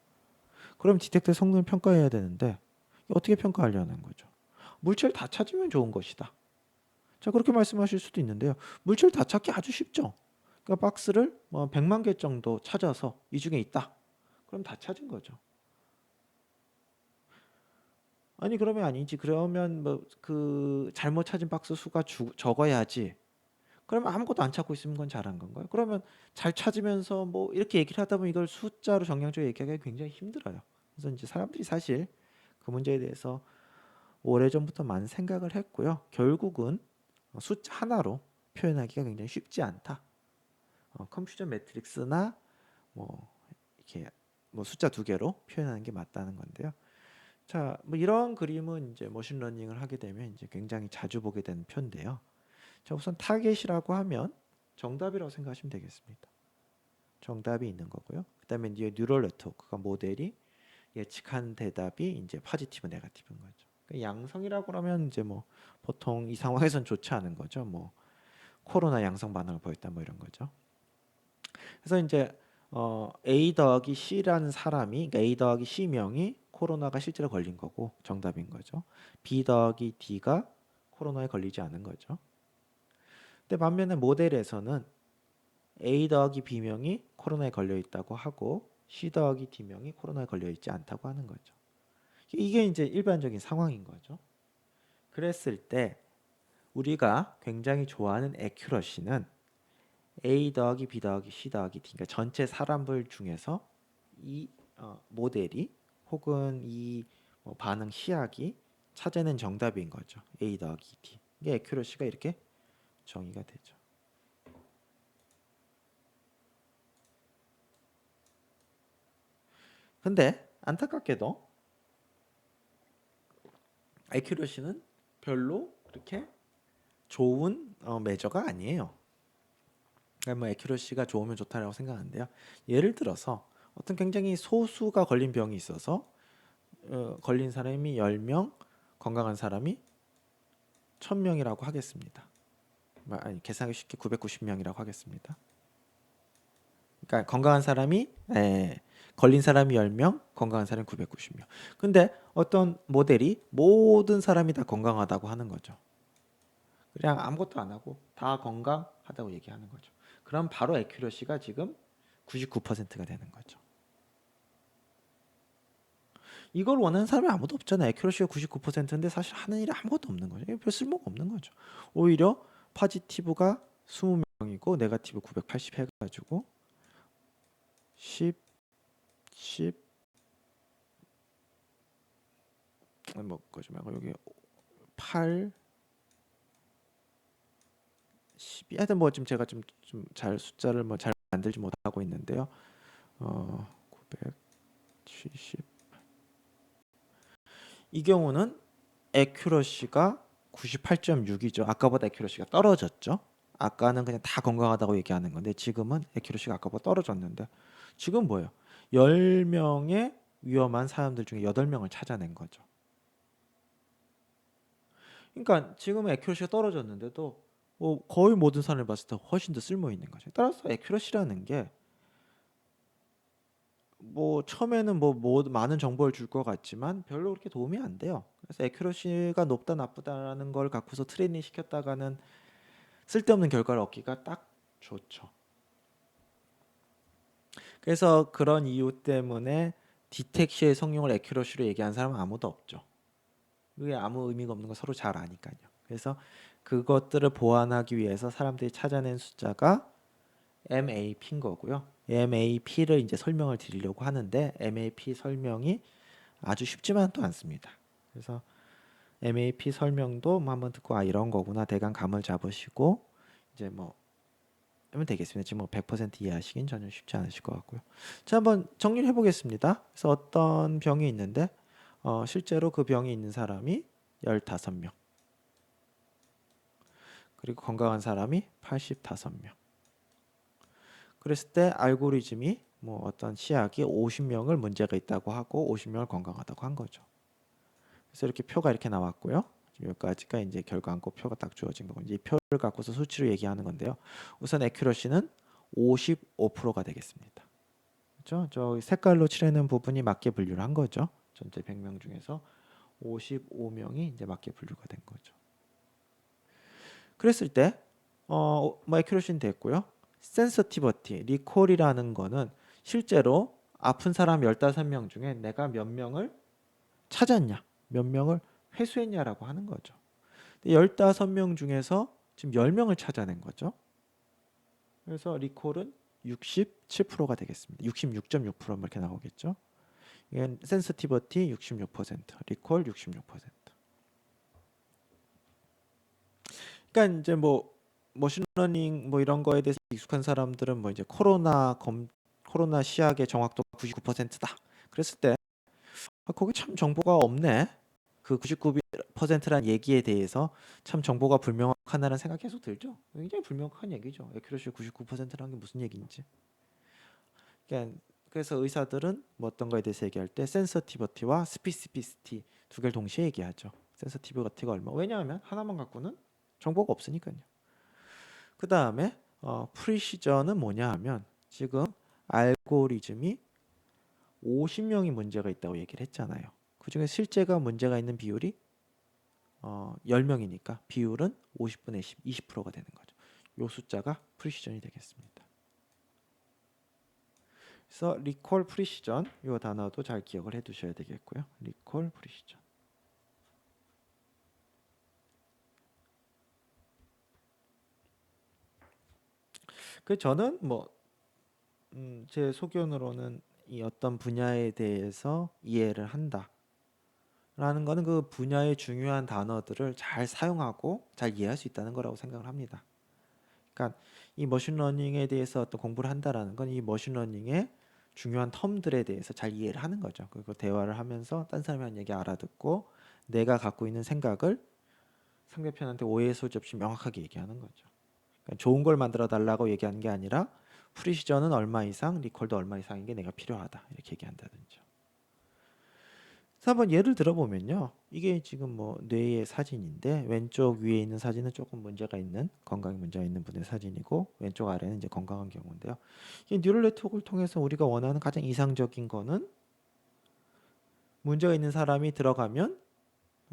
[SPEAKER 1] 그럼 디텍터 성능을 평가해야 되는데 어떻게 평가하려는 거죠? 물체를 다 찾으면 좋은 것이다. 자, 그렇게 말씀하실 수도 있는데요. 물체를 다 찾기 아주 쉽죠. 그러니까 박스를 뭐 100만 개 정도 찾아서 이 중에 있다. 그럼 다 찾은 거죠. 아니 그러면 아니지. 그러면 뭐 그 잘못 찾은 박스 수가 적어야지. 그러면 아무것도 안 찾고 있으면 건 잘한 건가요? 그러면 잘 찾으면서 뭐 이렇게 얘기를 하다 보면 이걸 숫자로 정량적으로 얘기하기가 굉장히 힘들어요. 그래서 이제 사람들이 사실 그 문제에 대해서 오래전부터 많은 생각을 했고요. 결국은 숫자 하나로 표현하기가 굉장히 쉽지 않다. 컴퓨터 매트릭스나 뭐 이렇게 뭐 숫자 두 개로 표현하는 게 맞다는 건데요. 자, 뭐 이런 그림은 이제 머신러닝을 하게 되면 이제 굉장히 자주 보게 되는 표인데요. 자, 우선 타겟이라고 하면 정답이라고 생각하시면 되겠습니다. 정답이 있는 거고요. 그다음에 이제 뉴럴 네트워크가 모델이 예측한 대답이 이제 포지티브, 네거티브인 거죠. 그러니까 양성이라고 그러면 이제 뭐 보통 이 상황에선 좋지 않은 거죠. 뭐 코로나 양성 반응을 보였다 뭐 이런 거죠. 그래서 이제 A 더하기 C라는 사람이, 그러니까 A 더하기 C 명이 코로나가 실제로 걸린 거고 정답인 거죠. B 더하기 D가 코로나에 걸리지 않은 거죠. 근데 반면에 모델에서는 A 더하기 B명이 코로나에 걸려 있다고 하고 C 더하기 D명이 코로나에 걸려 있지 않다고 하는 거죠. 이게 이제 일반적인 상황인 거죠. 그랬을 때 우리가 굉장히 좋아하는 액큐러시는 A 더하기 B 더하기 C 더하기 D, 그러니까 전체 사람들 중에서 이 모델이 혹은 이 반응 시약이 찾아낸 정답인 거죠. A 더하기 D. 이게 액큐러시가 이렇게 정의가 되죠. 근데 안타깝게도 액큐러시는 별로 그렇게 좋은 메저가 아니에요. 그러니까 뭐 액큐러시가 좋으면 좋다라고 생각하는데요. 예를 들어서 어떤 굉장히 소수가 걸린 병이 있어서 걸린 사람이 10명, 건강한 사람이 1000명이라고 하겠습니다. 아니, 계산하기 쉽게 990명이라고 하겠습니다. 그러니까 건강한 사람이 걸린 사람이 10명, 건강한 사람이 990명. 근데 어떤 모델이 모든 사람이 다 건강하다고 하는 거죠. 그냥 아무것도 안 하고 다 건강하다고 얘기하는 거죠. 그럼 바로 애큐러시가 지금 99%가 되는 거죠. 이걸 원하는 사람이 아무도 없잖아요. 애큐러시가 99%인데 사실 하는 일이 아무것도 없는 거죠. 별 쓸모가 없는 거죠. 오히려 파지티브가 20명이고 네거티브 980 해가지고 10, 10, 뭐 거지 말고 여기 8, 12. 하여튼 뭐 지금 제가 좀 잘 숫자를 뭐 잘 만들지 못하고 있는데요. 970. 이 경우는 애큐러시가 98.6이죠. 아까보다 애큐러시가 떨어졌죠. 아까는 그냥 다 건강하다고 얘기하는 건데 지금은 애큐러시가 아까보다 떨어졌는데 지금 뭐예요? 10명의 위험한 사람들 중에 8명을 찾아낸 거죠. 그러니까 지금은 애큐러시가 떨어졌는데도 뭐 거의 모든 사람을 봤을 때 훨씬 더 쓸모 있는 거죠. 따라서 애큐러시라는 게 뭐 처음에는 뭐 많은 정보를 줄 것 같지만 별로 그렇게 도움이 안 돼요. 그래서 애큐러시가 높다 나쁘다라는 걸 갖고서 트레이닝 시켰다가는 쓸데없는 결과를 얻기가 딱 좋죠. 그래서 그런 이유 때문에 디텍시의 성용을 애큐러시로 얘기하는 사람은 아무도 없죠. 그게 아무 의미가 없는 거 서로 잘 아니까요. 그래서 그것들을 보완하기 위해서 사람들이 찾아낸 숫자가 MAP인 거고요. MAP를 이제 설명을 드리려고 하는데 MAP 설명이 아주 쉽지만 또 않습니다. 그래서 MAP 설명도 뭐 한번 듣고 이런 거구나 대강 감을 잡으시고 이제 뭐 하면 되겠습니다. 지금 뭐 100% 이해하시긴 전혀 쉽지 않으실 것 같고요. 자, 한번 정리를 해보겠습니다. 그래서 어떤 병이 있는데 실제로 그 병이 있는 사람이 15명 그리고 건강한 사람이 85명 그랬을 때 알고리즘이 뭐 어떤 시약이 50명을 문제가 있다고 하고 50명을 건강하다고 한 거죠. 그래서 이렇게 표가 이렇게 나왔고요. 여기까지가 이제 결과안고 표가 딱 주어진 거고 이제 이 표를 갖고서 수치로 얘기하는 건데요. 우선 애큐러시는 55%가 되겠습니다. 그렇죠? 저 색깔로 칠해놓은 부분이 맞게 분류를 한 거죠. 전체 100명 중에서 55명이 이제 맞게 분류가 된 거죠. 그랬을 때 뭐 애큐러시는 됐고요. 센서티버티, 리콜이라는 거는 실제로 아픈 사람 15명 중에 내가 몇 명을 찾았냐, 몇 명을 회수했냐라고 하는 거죠. 15명 중에서 지금 10명을 찾아낸 거죠. 그래서 리콜은 67%가 되겠습니다. 66.6% 이렇게 나오겠죠. 이건 센서티버티 66%, 리콜 66%. 그러니까 이제 뭐 머신러닝 뭐 이런 거에 대해서 익숙한 사람들은 뭐 이제 코로나 시약의 정확도가 99%다. 그랬을 때 거기 참 정보가 없네. 그 99%란 얘기에 대해서 참 정보가 불명확하다는 생각 계속 들죠. 굉장히 불명확한 얘기죠. 애큐러시 99%라는 게 무슨 얘기인지. 그러니까 그래서 의사들은 뭐 어떤 거에 대해서 얘기할 때 센서티버티와 스피시피시티 두 개를 동시에 얘기하죠. 센서티버티가 얼마? 왜냐하면 하나만 갖고는 정보가 없으니까요. 그 다음에 프리시전은 뭐냐 하면 지금 알고리즘이 50명이 문제가 있다고 얘기를 했잖아요. 그중에 실제가 문제가 있는 비율이 10명이니까 비율은 50분의 10, 20%가 되는 거죠. 요 숫자가 프리시전이 되겠습니다. 그래서 리콜 프리시전 요 단어도 잘 기억을 해 두셔야 되겠고요. 리콜 프리시전. 그 저는 뭐 제 소견으로는 이 어떤 분야에 대해서 이해를 한다. 라는 거는 그 분야의 중요한 단어들을 잘 사용하고 잘 이해할 수 있다는 거라고 생각을 합니다. 그러니까 이 머신러닝에 대해서 어떤 공부를 한다라는 건 이 머신러닝의 중요한 텀들에 대해서 잘 이해를 하는 거죠. 그리고 대화를 하면서 딴 사람이 하는 얘기 알아듣고 내가 갖고 있는 생각을 상대편한테 오해 소지 없이 명확하게 얘기하는 거죠. 그러니까 좋은 걸 만들어 달라고 얘기하는 게 아니라 프리시전은 얼마 이상, 리콜도 얼마 이상인 게 내가 필요하다 이렇게 얘기한다든지. 그래서 한번 예를 들어보면요. 이게 지금 뭐 뇌의 사진인데 왼쪽 위에 있는 사진은 조금 문제가 있는 건강에 문제가 있는 분의 사진이고 왼쪽 아래는 이제 건강한 경우인데요. 이 뉴럴 네트워크를 통해서 우리가 원하는 가장 이상적인 거는 문제가 있는 사람이 들어가면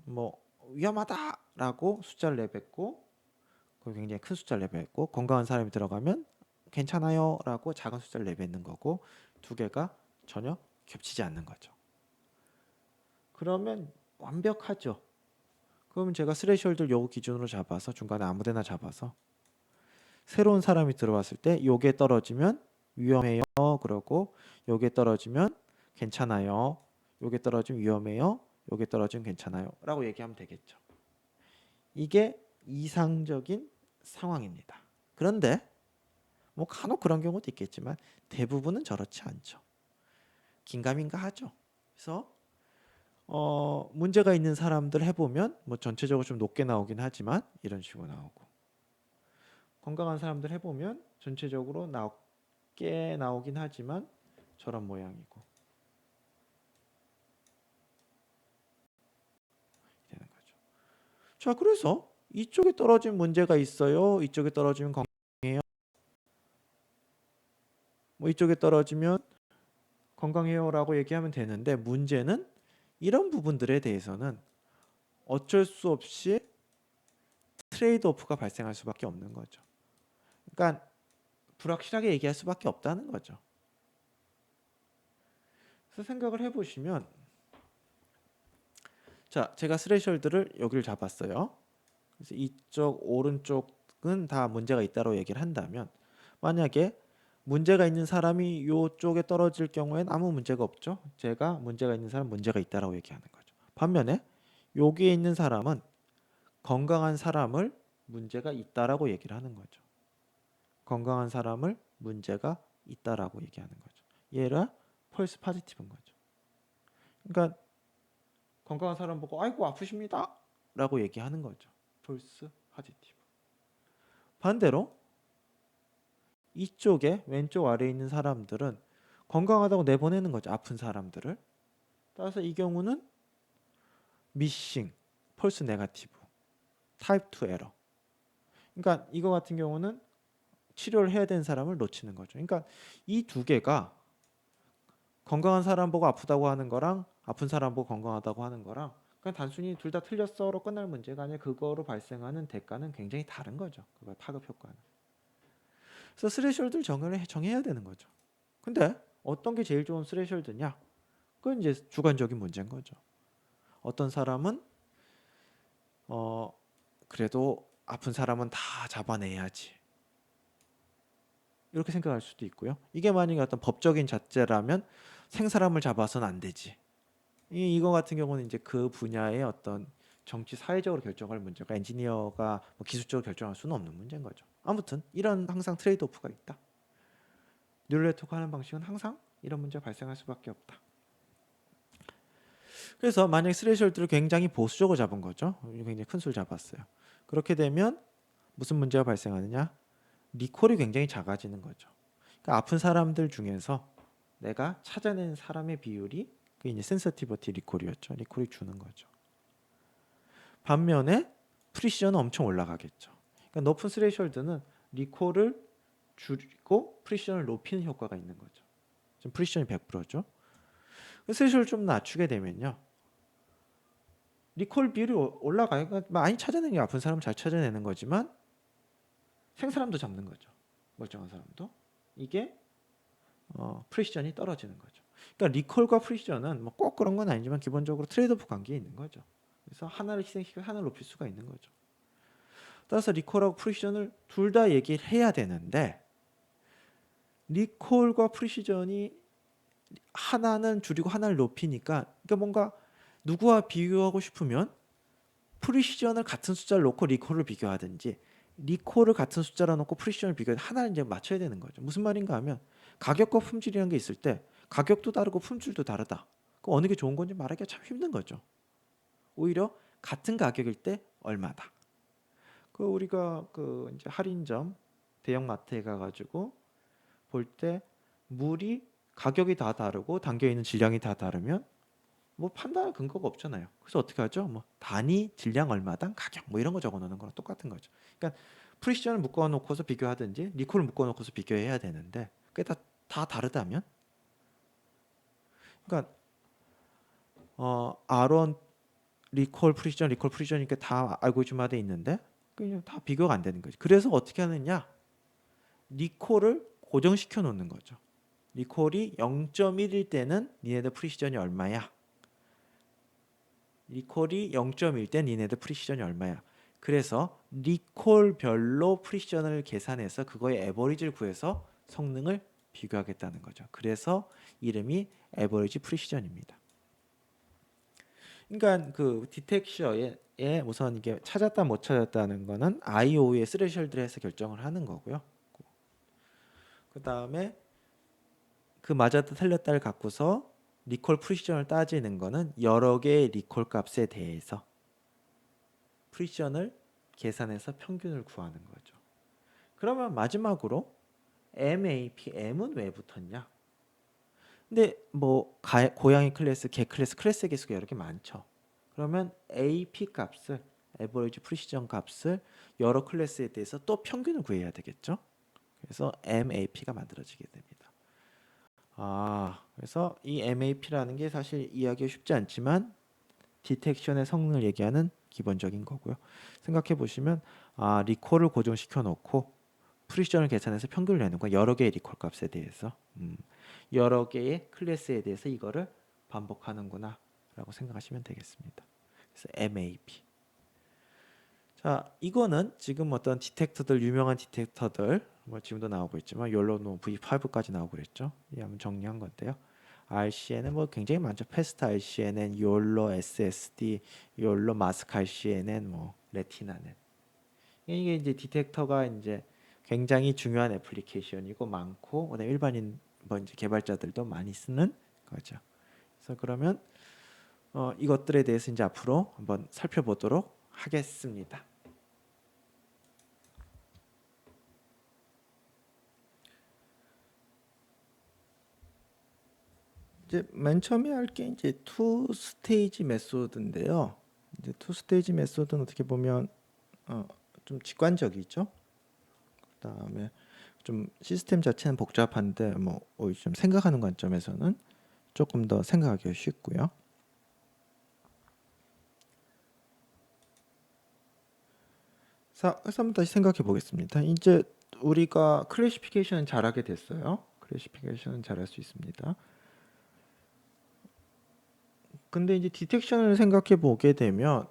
[SPEAKER 1] 뭐 위험하다라고 숫자를 내뱉고 그 굉장히 큰 숫자를 내배했고 건강한 사람이 들어가면 괜찮아요 라고 작은 숫자를 내뱉는 거고 두 개가 전혀 겹치지 않는 거죠. 그러면 완벽하죠. 그러면 제가 스레시홀드를 요 기준으로 잡아서 중간에 아무데나 잡아서 새로운 사람이 들어왔을 때 요게 떨어지면 위험해요 그러고 요게 떨어지면 괜찮아요. 요게 떨어지면 위험해요. 요게 떨어지면 괜찮아요 라고 얘기하면 되겠죠. 이게 이상적인 상황입니다. 그런데 뭐 간혹 그런 경우도 있겠지만 대부분은 저렇지 않죠. 긴가민가 하죠. 그래서 문제가 있는 사람들 해보면 뭐 전체적으로 좀 높게 나오긴 하지만 이런 식으로 나오고 건강한 사람들 해보면 전체적으로 낮게 나오긴 하지만 저런 모양이고 되는 거죠. 자, 그래서 이쪽에 떨어진 문제가 있어요. 이쪽에 떨어지면 건강해요. 뭐 이쪽에 떨어지면 건강해요라고 얘기하면 되는데 문제는 이런 부분들에 대해서는 어쩔 수 없이 트레이드 오프가 발생할 수밖에 없는 거죠. 그러니까 불확실하게 얘기할 수밖에 없다는 거죠. 그래서 생각을 해보시면 자, 제가 스레셜드를 여기를 잡았어요. 그래서 이쪽 오른쪽은 다 문제가 있다고 얘기를 한다면 만약에 문제가 있는 사람이 이쪽에 떨어질 경우엔 아무 문제가 없죠. 제가 문제가 있는 사람 문제가 있다라고 얘기하는 거죠. 반면에 여기에 있는 사람은 건강한 사람을 문제가 있다라고 얘기를 하는 거죠. 건강한 사람을 문제가 있다라고 얘기하는 거죠. 얘가 펄스 파지티브인 거죠. 그러니까 건강한 사람 보고 아이고 아프십니다 라고 얘기하는 거죠. 펄스 파지티브. 반대로 이쪽에 왼쪽 아래에 있는 사람들은 건강하다고 내보내는 거죠. 아픈 사람들을. 따라서 이 경우는 미싱, 펄스 네거티브, 타입 2 에러. 그러니까 이거 같은 경우는 치료를 해야 되는 사람을 놓치는 거죠. 그러니까 이 두 개가 건강한 사람 보고 아프다고 하는 거랑 아픈 사람 보고 건강하다고 하는 거랑 그냥 단순히 둘 다 틀렸어로 끝날 문제가 아니라 그거로 발생하는 대가는 굉장히 다른 거죠. 그걸 파급 효과는. 그래서 스레셜드를 정해야 되는 거죠. 근데 어떤 게 제일 좋은 스레셜드냐? 그건 이제 주관적인 문제인 거죠. 어떤 사람은 그래도 아픈 사람은 다 잡아내야지. 이렇게 생각할 수도 있고요. 이게 만약에 어떤 법적인 잣대라면 생사람을 잡아서는 안 되지. 이거 같은 경우는 이제 그 분야의 어떤 정치 사회적으로 결정할 문제가 엔지니어가 뭐 기술적으로 결정할 수는 없는 문제인 거죠. 아무튼 이런 항상 트레이드 오프가 있다. 뉴럴 네트워크 하는 방식은 항상 이런 문제가 발생할 수밖에 없다. 그래서 만약 스레셜드를 굉장히 보수적으로 잡은 거죠. 굉장히 큰 수를 잡았어요. 그렇게 되면 무슨 문제가 발생하느냐? 리콜이 굉장히 작아지는 거죠. 그러니까 아픈 사람들 중에서 내가 찾아낸 사람의 비율이 그게 이제 센서티버티 리콜이었죠. 리콜이 주는 거죠. 반면에 프리시전은 엄청 올라가겠죠. 그러니까 높은 스레셜드는 리콜을 줄이고 프리시전을 높이는 효과가 있는 거죠. 지금 프리시전이 100%죠. 스레셜을 좀 낮추게 되면요. 리콜 비율이 올라가요. 그러니까 많이 찾아내는 게 아픈 사람을 잘 찾아내는 거지만 생사람도 잡는 거죠. 멀쩡한 사람도. 이게 프리시전이 떨어지는 거죠. 그러니까 리콜과 프리시전은 뭐 꼭 그런 건 아니지만 기본적으로 트레이드오프 관계에 있는 거죠. 그래서 하나를 희생시켜서 하나를 높일 수가 있는 거죠. 따라서 리콜하고 프리시전을 둘 다 얘기를 해야 되는데 리콜과 프리시전이 하나는 줄이고 하나를 높이니까 그러니까 뭔가 누구와 비교하고 싶으면 프리시전을 같은 숫자를 놓고 리콜을 비교하든지 리콜을 같은 숫자로 놓고 프리시전을 비교해 하나를 이제 맞춰야 되는 거죠. 무슨 말인가 하면 가격과 품질이라는 게 있을 때 가격도 다르고 품질도 다르다. 그럼 어느 게 좋은 건지 말하기가 참 힘든 거죠. 오히려 같은 가격일 때 얼마다. 그 우리가 그 이제 할인점 대형 마트에 가가지고 볼 때 물이 가격이 다 다르고 담겨 있는 질량이 다 다르면 뭐 판단할 근거가 없잖아요. 그래서 어떻게 하죠? 뭐 단위 질량 얼마당 가격 뭐 이런 거 적어 놓는 거랑 똑같은 거죠. 그러니까 프리시전을 묶어 놓고서 비교하든지 리콜을 묶어 놓고서 비교해야 되는데 그게 다 다르다면 그러니까 R1 리콜 프리시전 리콜 프리시전이니까 다 알고리즘화돼 있는데 그냥 다 비교가 안 되는 거지. 그래서 어떻게 하느냐? 리콜을 고정시켜 놓는 거죠. 리콜이 0.1일 때는 니네들 프리시전이 얼마야? 리콜이 0.1 때 니네들 프리시전이 얼마야? 그래서 리콜별로 프리시전을 계산해서 그거의 에버리지를 구해서 성능을 비교하겠다는 거죠. 그래서 이름이 에버리지 프리시전입니다. 그러니까 그 디텍셔에 우선 이게 찾았다 못 찾았다는 거는 IO의 스레셜드를 해서 결정을 하는 거고요. 그 다음에 그 맞았다 틀렸다를 갖고서 리콜 프리시전을 따지는 거는 여러 개의 리콜 값에 대해서 프리시전을 계산해서 평균을 구하는 거죠. 그러면 마지막으로 MAP, M은 왜 붙었냐? 근데 뭐 고양이 클래스, 개 클래스, 클래스의 개수가 여러 개 많죠. 그러면 AP 값을, 에버리지 프리시전 값을 여러 클래스에 대해서 또 평균을 구해야 되겠죠. 그래서 MAP가 만들어지게 됩니다. 그래서 이 MAP라는 게 사실 이해하기 쉽지 않지만 디텍션의 성능을 얘기하는 기본적인 거고요. 생각해 보시면 리콜을 고정시켜 놓고 프리시전을 계산해서 평균을 내는 거야. 여러 개의 리콜 값에 대해서 여러 개의 클래스에 대해서 이거를 반복하는구나 라고 생각하시면 되겠습니다. 그래서 MAP. 자, 이거는 지금 어떤 디텍터들, 유명한 디텍터들 뭐 지금도 나오고 있지만 욜로노 V5까지 나오고 그랬죠. 이 한번 정리한 건데요. RCN은 뭐 굉장히 많죠. 패스트 RCNN, 욜로 SSD, 욜로 마스크 RCNN, 뭐 레티나는 이게 이제 디텍터가 이제 굉장히 중요한 애플리케이션이고 많고, 그다음에 일반인 뭐 이제 개발자들도 많이 쓰는 거죠. 그래서 그러면 이것들에 대해서 이제 앞으로 한번 살펴보도록 하겠습니다. 이제 맨 처음에 할 게 이제 투 스테이지 메소드인데요. 이제 투 스테이지 메소드는 어떻게 보면 좀 직관적이죠. 그다음에 좀 시스템 자체는 복잡한데 뭐 좀 생각하는 관점에서는 조금 더 생각하기가 쉽고요. 그래서 한번 다시 생각해 보겠습니다. 이제 우리가 클래시피케이션은 잘하게 됐어요. 클래시피케이션은 잘할 수 있습니다. 근데 이제 디텍션을 생각해 보게 되면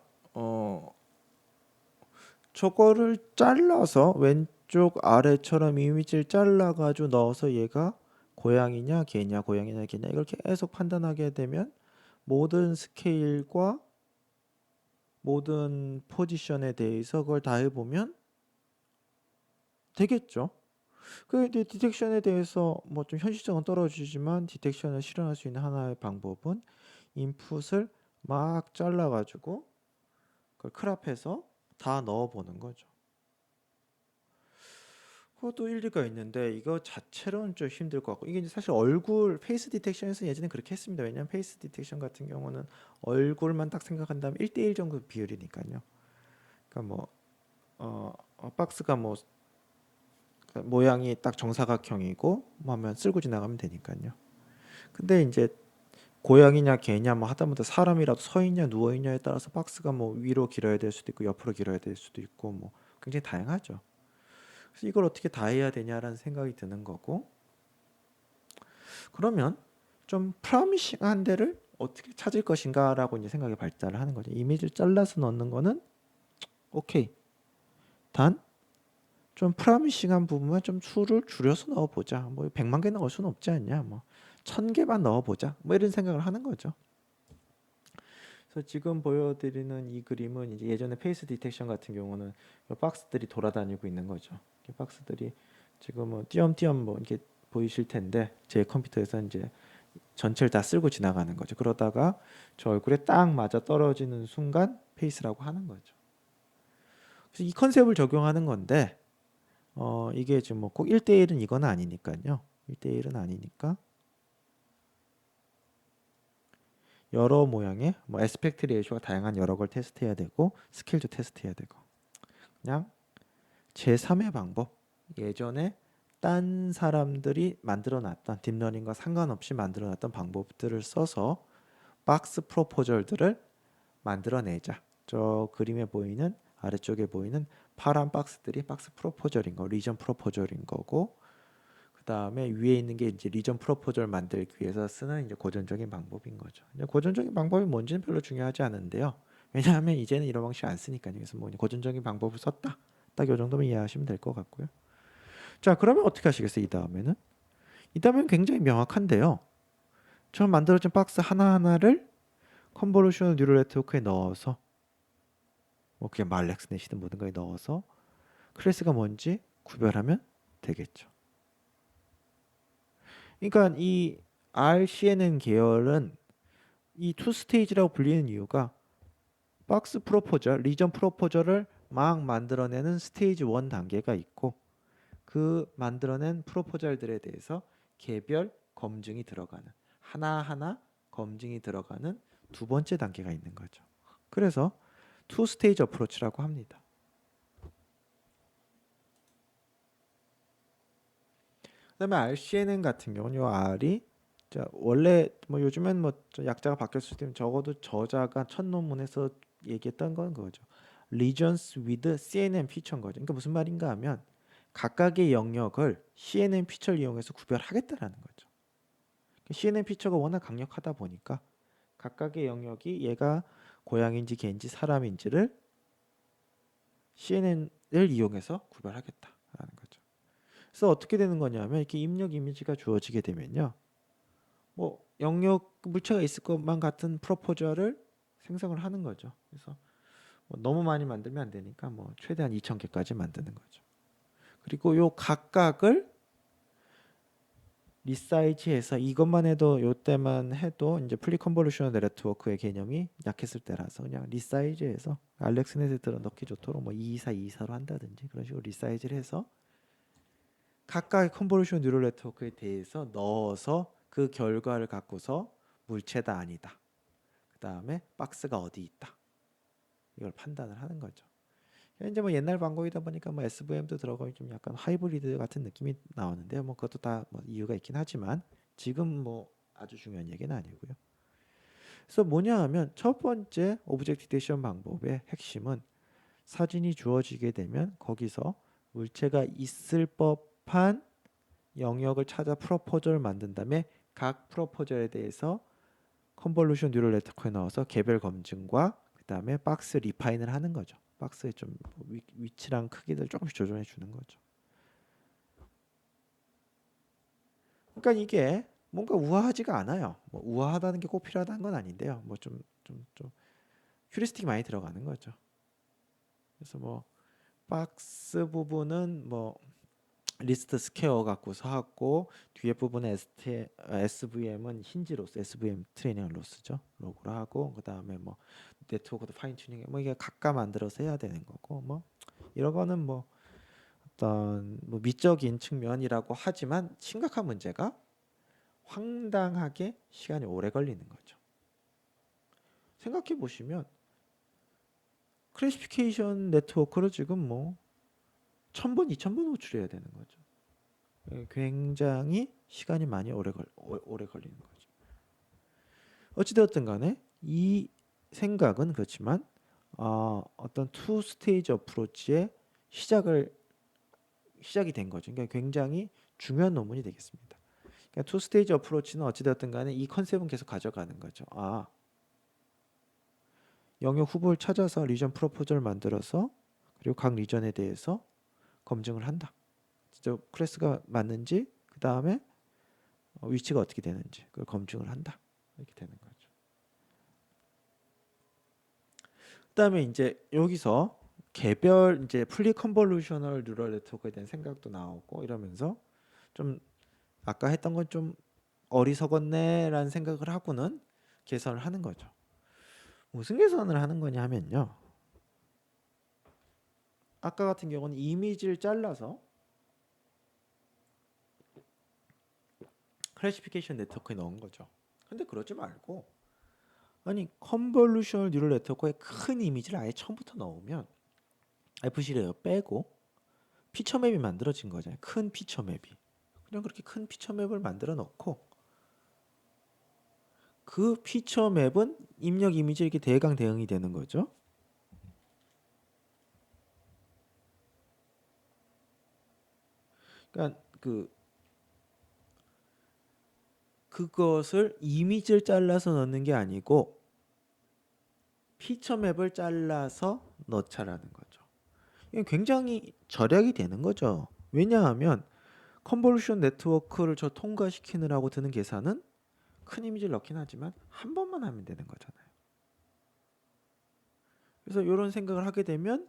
[SPEAKER 1] 저거를 잘라서 왼쪽 아래처럼 이미지를 잘라가지고 넣어서 얘가 고양이냐 개냐 고양이냐 개냐 이걸 계속 판단하게 되면 모든 스케일과 모든 포지션에 대해서 그걸 다 해보면 되겠죠. 그 디텍션에 대해서 뭐 좀 현실성은 떨어지지만 디텍션을 실현할 수 있는 하나의 방법은 인풋을 막 잘라가지고 그걸 크랍해서 다 넣어보는 거죠. 그것도 일리가 있는데 이거 자체로는 좀 힘들 것 같고, 이게 이제 사실 얼굴 페이스 디텍션에서 예전에 그렇게 했습니다. 왜냐하면 페이스 디텍션 같은 경우는 얼굴만 딱 생각한다면 1대1 정도 비율이니까요. 그러니까 뭐 박스가 뭐 모양이 딱 정사각형이고 뭐 하면 쓸고 지나가면 되니까요. 근데 이제 고양이냐 개냐 뭐 하다못해 사람이라도 서 있냐 누워 있냐에 따라서 박스가 뭐 위로 길어야 될 수도 있고 옆으로 길어야 될 수도 있고 뭐 굉장히 다양하죠. 그래서 이걸 어떻게 다 해야 되냐라는 생각이 드는 거고, 그러면 좀 프로미싱한 데를 어떻게 찾을 것인가라고 이제 생각이 발달을 하는 거죠. 이미지를 잘라서 넣는 거는 오케이. 단 좀 프로미싱한 부분만 좀 수를 줄여서 넣어보자. 뭐 100만 개 넣을 수는 없지 않냐. 뭐 1000개만 넣어보자. 뭐 이런 생각을 하는 거죠. 그래서 지금 보여드리는 이 그림은 이제 예전에 페이스 디텍션 같은 경우는 박스들이 돌아다니고 있는 거죠. 이 박스들이 지금은 띄엄띄엄 뭐 이렇게 보이실 텐데 제 컴퓨터에서 이제 전체를 다 쓸고 지나가는 거죠. 그러다가 저 얼굴에 딱 맞아 떨어지는 순간 페이스라고 하는 거죠. 그래서 이 컨셉을 적용하는 건데 이게 지금 뭐 꼭 1대1은 이건 아니니까요. 1대1은 아니니까 여러 모양의 뭐 애스펙트 레이쇼가 다양한 여러 걸 테스트해야 되고 스케일도 테스트해야 되고, 그냥 제3의 방법, 예전에 딴 사람들이 만들어놨던 딥러닝과 상관없이 만들어놨던 방법들을 써서 박스 프로포절들을 만들어내자. 저 그림에 보이는 아래쪽에 보이는 파란 박스들이 박스 프로포절인 거, 리전 프로포절인 거고, 그 다음에 위에 있는 게 이제 리전 프로포절 만들기 위해서 쓰는 이제 고전적인 방법인 거죠. 이제 고전적인 방법이 뭔지는 별로 중요하지 않은데요. 왜냐하면 이제는 이런 방식 안 쓰니까요. 그래서 뭐 고전적인 방법을 썼다. 딱 이 정도면 이해하시면 될 것 같고요. 자, 그러면 어떻게 하시겠어요? 이 다음에는 굉장히 명확한데요. 처음 만들어진 박스 하나하나를 컨볼루셔널 뉴럴 네트워크에 넣어서 뭐 그냥 말렉스넷이든 뭐든 거에 넣어서 클래스가 뭔지 구별하면 되겠죠. 그러니까 이 RCNN 계열은 이 투 스테이지라고 불리는 이유가 박스 프로포절, 리전 프로포절을 막 만들어내는 스테이지 1 단계가 있고 그 만들어낸 프로포절들에 대해서 개별 검증이 들어가는 하나하나 검증이 들어가는 두 번째 단계가 있는 거죠. 그래서 투 스테이지 어프로치라고 합니다. 그다음에 RCNN 같은 경우는 요 R이 자, 원래 뭐 요즘엔 뭐 약자가 바뀌었을 때 적어도 저자가 첫 논문에서 얘기했던 건 그거죠. Regions with CNN feature인 거죠. 그러니까 무슨 말인가 하면 각각의 영역을 CNN 피처를 이용해서 구별하겠다라는 거죠. CNN 피처가 워낙 강력하다 보니까 각각의 영역이 얘가 고양인지 개인지 사람인지를 CNN을 이용해서 구별하겠다라는 거죠. 그래서 어떻게 되는 거냐면 이렇게 입력 이미지가 주어지게 되면요. 뭐 영역 물체가 있을 것만 같은 프로포저를 생성을 하는 거죠. 그래서 뭐 너무 많이 만들면 안 되니까 뭐 최대한 2,000개까지 만드는 거죠. 그리고 요 각각을 리사이즈해서 이것만 해도 요때만 해도 이제 플리컨볼루셔널 네트워크의 개념이 약했을 때라서 그냥 리사이즈해서 알렉스넷에 들어 넣기 좋도록 뭐 224, 224로 한다든지 그런 식으로 리사이즈를 해서 각각의 컨볼루션 뉴럴 네트워크에 대해서 넣어서 그 결과를 갖고서 물체다 아니다. 그 다음에 박스가 어디 있다. 이걸 판단을 하는 거죠. 이제 뭐 옛날 방법이다 보니까 뭐 SVM도 들어가고 좀 약간 하이브리드 같은 느낌이 나오는데 뭐 그것도 다 뭐 이유가 있긴 하지만 지금 뭐 아주 중요한 얘기는 아니고요. 그래서 뭐냐 하면 첫 번째 오브젝트 디텍션 방법의 핵심은 사진이 주어지게 되면 거기서 물체가 있을 법한 영역을 찾아 프로포저를 만든 다음에 각 프로포저에 대해서 컨볼루션 뉴럴 네트워크에 넣어서 개별 검증과 그 다음에 박스 리파인을 하는 거죠. 박스의 좀 위치랑 크기를 조금씩 조정해 주는 거죠. 그러니까 이게 뭔가 우아하지가 않아요. 뭐 우아하다는 게 꼭 필요하다는 건 아닌데요. 뭐 좀 휴리스틱이 많이 들어가는 거죠. 그래서 뭐 박스 부분은 뭐 리스트 스퀘어 갖고서 하고 뒤에 부분에 SVM은 힌지 로스, SVM 트레이닝 로스죠. 로그로 하고 그 다음에 뭐 네트워크도 파인 튜닝 뭐 이게 각각 만들어서 해야 되는 거고 뭐 이런 거는 뭐 어떤 뭐 미적인 측면이라고 하지만 심각한 문제가 황당하게 시간이 오래 걸리는 거죠. 생각해 보시면 클래시피케이션 네트워크를 지금 뭐 1,000번, 2,000번 호출해야 되는 거죠. 굉장히 시간이 많이 오래 걸리는 거죠. 어찌되었든 간에 이 생각은 그렇지만 어떤 투 스테이지 어프로치의 시작이 된 거죠. 그러니까 굉장히 중요한 논문이 되겠습니다. 그러니까 투 스테이지 어프로치는 어찌되었든 간에 이 컨셉은 계속 가져가는 거죠. 영역 후보를 찾아서 리전 프로포저를 만들어서 그리고 각 리전에 대해서 검증을 한다. 진짜 클래스가 맞는지 그 다음에 위치가 어떻게 되는지 그걸 검증을 한다. 이렇게 되는 거죠. 그다음에 이제 여기서 개별 이제 풀리 컨볼루셔널 뉴럴 네트워크에 대한 생각도 나오고 이러면서 좀 아까 했던 건 좀 어리석었네라는 생각을 하고는 개선을 하는 거죠. 무슨 개선을 하는 거냐 하면요. 아까 같은 경우는 이미지를 잘라서 클래시피케이션 네트워크에 넣은 거죠. 근데 그러지 말고 아니 컨볼루셔널 뉴럴 네트워크에 큰 이미지를 아예 처음부터 넣으면 FC 레이어 빼고 피처 맵이 만들어진 거잖아요. 큰 피처 맵이. 그냥 그렇게 큰 피처 맵을 만들어 놓고 그 피처 맵은 입력 이미지 이렇게 대강 대응이 되는 거죠. 그러니까 그것을 이미지를 잘라서 넣는 게 아니고 피처맵을 잘라서 넣자라는 거죠. 이게 굉장히 절약이 되는 거죠. 왜냐하면 컨볼루션 네트워크를 저 통과시키느라고 드는 계산은 큰 이미지를 넣긴 하지만 한 번만 하면 되는 거잖아요. 그래서 이런 생각을 하게 되면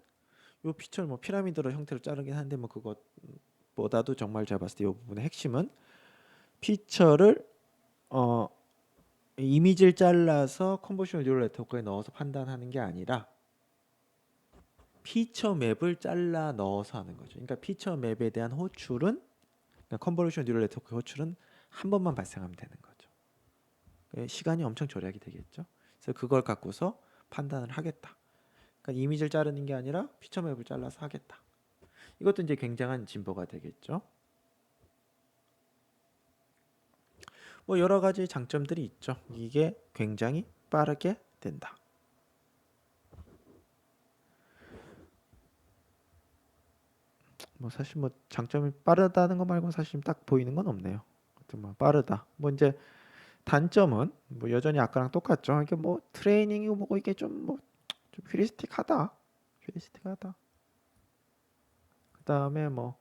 [SPEAKER 1] 요 피처를 뭐 피라미드로 형태로 자르긴 하는데 뭐 그것보다도 정말 제가 봤을 때 이 부분의 핵심은 피처를 이미지를 잘라서 컨볼루션 뉴럴 네트워크에 넣어서 판단하는 게 아니라 피처 맵을 잘라 넣어서 하는 거죠. 그러니까 피처 맵에 대한 호출은 그러니까 컨볼루션 뉴럴 네트워크 호출은 한 번만 발생하면 되는 거죠. 시간이 엄청 절약이 되겠죠. 그래서 그걸 갖고서 판단을 하겠다. 그러니까 이미지를 자르는 게 아니라 피처 맵을 잘라서 하겠다. 이것도 이제 굉장한 진보가 되겠죠. 뭐 여러 가지 장점들이 있죠. 이게 굉장히 빠르게 된다. 뭐 사실 뭐 장점이 빠르다는 거 말고는 사실 딱 보이는 건 없네요. 뭐 빠르다. 뭐 이제 단점은 뭐 여전히 아까랑 똑같죠. 이게 뭐 트레이닝이고 뭐고 이게 좀 뭐 좀 휴리스틱하다. 휴리스틱하다. 그다음에 뭐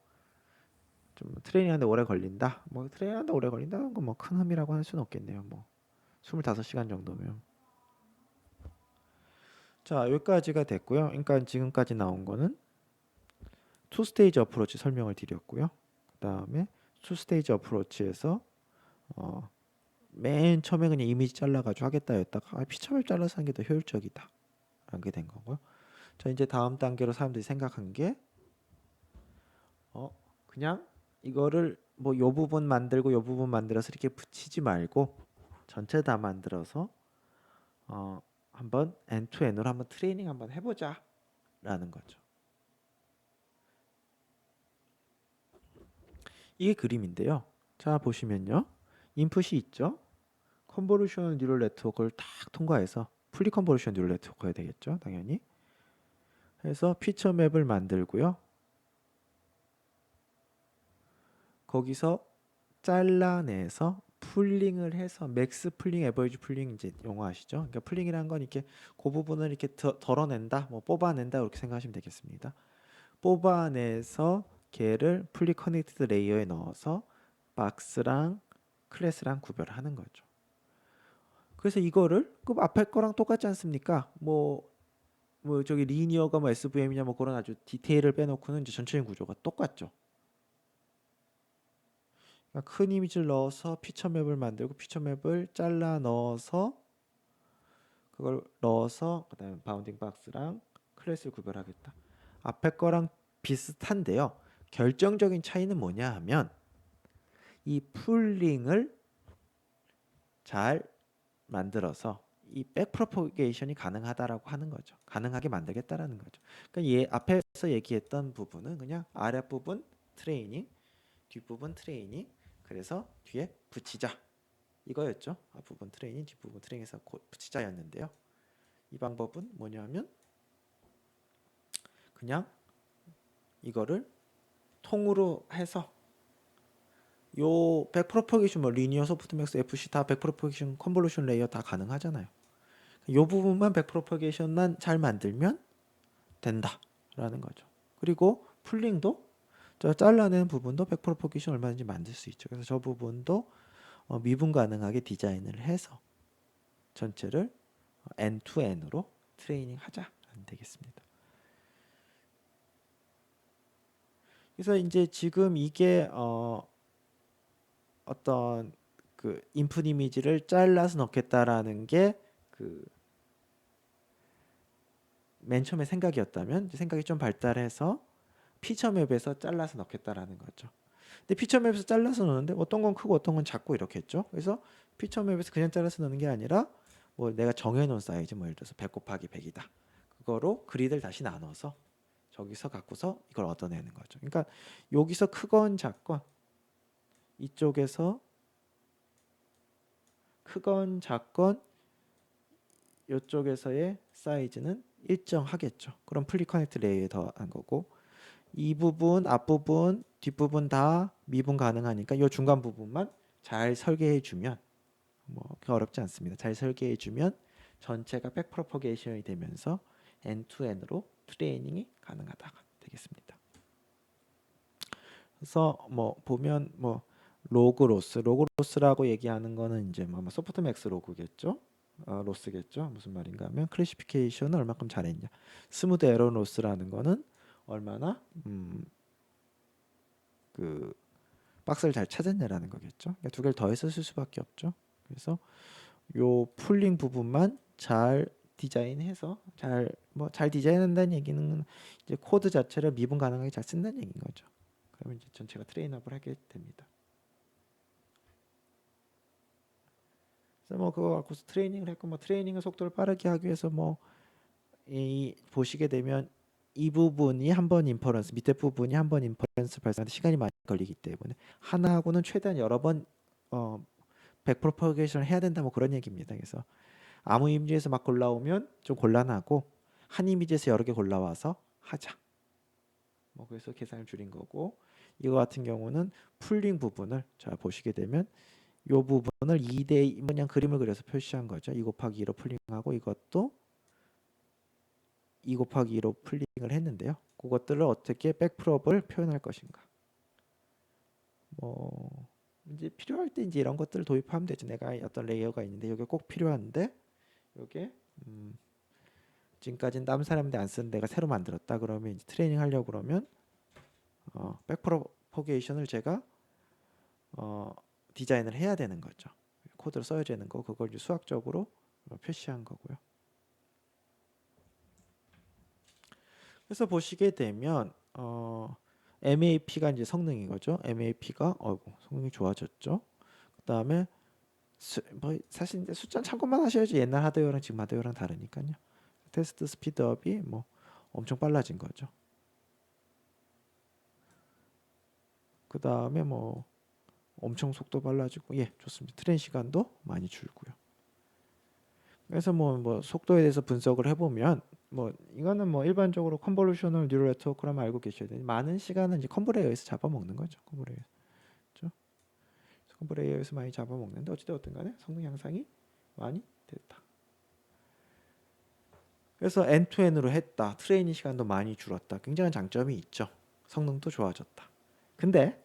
[SPEAKER 1] 좀 트레이닝하는데 오래 걸린다. 뭐 트레이닝하는데 오래 걸린다는 건 뭐 큰 흠이라고 할 수는 없겠네요. 뭐 25시간 정도면. 자, 여기까지가 됐고요. 그러니까 지금까지 나온 거는 투 스테이지 어프로치 설명을 드렸고요. 그다음에 투 스테이지 어프로치에서 어, 맨 처음에 그냥 이미지 잘라가지고 하겠다였다가 피처맵 잘라서 하는 게 더 효율적이다. 라게 된 거고요. 자, 이제 다음 단계로 사람들이 생각한 게 그냥 이거를 뭐 요 부분 만들고 요 부분 만들어서 이렇게 붙이지 말고 전체 다 만들어서 한번 엔투엔으로 한번 트레이닝 한번 해보자 라는 거죠. 이게 그림인데요. 자, 보시면요. 인풋이 있죠. 컨보루션 뉴럴 네트워크를 딱 통과해서 풀리 컨보루션 뉴럴 네트워크가 되겠죠. 당연히. 해서 피처 맵을 만들고요. 거기서 잘라내서 풀링을 해서 맥스 풀링, 에버리지 풀링 이제 용어 아시죠? 그러니까 풀링이라는 건 이렇게 그 부분을 이렇게 덜어낸다, 뭐 뽑아낸다 이렇게 생각하시면 되겠습니다. 뽑아내서 걔를 풀리 커넥티드 레이어에 넣어서 박스랑 클래스랑 구별하는 거죠. 그래서 이거를 그 앞에 거랑 똑같지 않습니까? 뭐 저기 리니어가 뭐 SVM이냐 뭐 그런 아주 디테일을 빼놓고는 이제 전체적인 구조가 똑같죠. 그러니까 큰 이미지를 넣어서 피처맵을 만들고 피처맵을 잘라 넣어서 그걸 넣어서 그다음에 바운딩 박스랑 클래스를 구별하겠다. 앞에 거랑 비슷한데요. 결정적인 차이는 뭐냐 하면 이 풀링을 잘 만들어서 이 백프로포게이션이 가능하다라고 하는 거죠. 가능하게 만들겠다라는 거죠. 그러니까 얘 앞에서 얘기했던 부분은 그냥 아랫부분 트레이닝, 뒷부분 트레이닝, 그래서 뒤에 붙이자 이거였죠. 앞부분 트레이닝, 뒷부분 트레이닝해서 붙이자였는데요. 이 방법은 뭐냐면 그냥 이거를 통으로 해서 요 백프로포게이션 뭐 리니어 소프트맥스 FC 다 백프로포게이션 컨볼루션 레이어 다 가능하잖아요. 요 부분만 백프로포게이션만 잘 만들면 된다라는 거죠. 그리고 풀링도 저 잘라낸 부분도 백프로포게이션 얼마든지 만들 수 있죠. 그래서 저 부분도 미분 가능하게 디자인을 해서 전체를 end-to-end으로 트레이닝 하자 되겠습니다. 그래서 이제 지금 이게 어떤 그 인풋 이미지를 잘라서 넣겠다라는 게 그 맨 처음에 생각이었다면 생각이 좀 발달해서 피처맵에서 잘라서 넣겠다라는 거죠. 근데 피처맵에서 잘라서 넣는데 어떤 건 크고 어떤 건 작고 이렇게 했죠. 그래서 피처맵에서 그냥 잘라서 넣는 게 아니라 뭐 내가 정해놓은 사이즈 뭐 예를 들어서 100 곱하기 100이다. 그거로 그리드를 다시 나눠서 저기서 갖고서 이걸 얻어내는 거죠. 그러니까 여기서 크건 작건 이쪽에서 크건 작건 이쪽에서의 사이즈는 일정하겠죠. 그럼 플리 커넥트 레이에 더한 거고 이 부분, 앞부분, 뒷부분 다 미분 가능하니까 이 중간 부분만 잘 설계해 주면 뭐 그렇게 어렵지 않습니다. 잘 설계해 주면 전체가 백프로퍼게이션이 되면서 end-to-end로 트레이닝이 가능하다가 되겠습니다. 그래서 뭐 보면 뭐 로그로스라고 얘기하는 거는 이제 뭐 소프트맥스 로그겠죠. 로스겠죠. 무슨 말인가 하면 클래시피케이션을 얼마큼 잘했냐. 스무드 에러 로스라는 거는 얼마나 그 박스를 잘 찾았냐라는 거겠죠. 그러니까 두 개를 더해서 쓸 수밖에 없죠. 그래서 요 풀링 부분만 잘 디자인해서 잘 디자인한다는 얘기는 이제 코드 자체를 미분 가능하게 잘 쓴다는 얘기인 거죠. 그러면 이제 전체가 트레인업을 하게 됩니다. 그래서 뭐 그거 갖고서 트레이닝을 했고 뭐 트레이닝의 속도를 빠르게 하기 위해서 뭐 이 보시게 되면 이 부분이 한 번 인퍼런스 밑에 부분이 한 번 인퍼런스 발생하는데 시간이 많이 걸리기 때문에 하나하고는 최대한 여러 번 백프로퍼게이션을 해야 된다 뭐 그런 얘기입니다. 그래서 아무 이미지에서 막 골라오면 좀 곤란하고 한 이미지에서 여러 개 골라와서 하자. 뭐 그래서 계산을 줄인 거고 이거 같은 경우는 풀링 부분을 자 보시게 되면 이 부분을 2대2 그냥 그림을 그려서 표시한 거죠. 2 곱하기 2로 풀링하고 이것도 2 곱하기 2로 풀링을 했는데요. 그것들을 어떻게 백프롭을 표현할 것인가. 뭐 이제 필요할 때 이제 이런 것들을 도입하면 되죠. 내가 어떤 레이어가 있는데 이게 꼭 필요한데 이게 지금까지는 다른 사람인데 안 쓰는 내가 새로 만들었다 그러면 이제 트레이닝 하려고 그러면 백프로포게이션을 제가 디자인을 해야 되는 거죠. 코드를 써야 되는 거 그걸 이제 수학적으로 표시한 거고요. 그래서 보시게 되면 MAP가 이제 성능인 거죠. MAP가 성능이 좋아졌죠. 그다음에 뭐 사실 이제 숫자 참고만 하셔야지 옛날 하드웨어랑 지금 하드웨어랑 다르니까요. 테스트 스피드업이 뭐 엄청 빨라진 거죠. 그다음에 뭐 엄청 속도 빨라지고 예 좋습니다. 트레인 시간도 많이 줄고요. 그래서 뭐 속도에 대해서 분석을 해보면 뭐 이거는 뭐 일반적으로 컨볼루셔널 뉴럴 네트워크라면 알고 계셔야 돼요. 많은 시간은 이제 컨볼레이어에서 잡아먹는 거죠. 컨볼레이어에서 많이 잡아먹는데 어찌되었든 간에 성능 향상이 많이 됐다. 그래서 엔투엔으로 했다. 트레이닝 시간도 많이 줄었다. 굉장한 장점이 있죠. 성능도 좋아졌다. 근데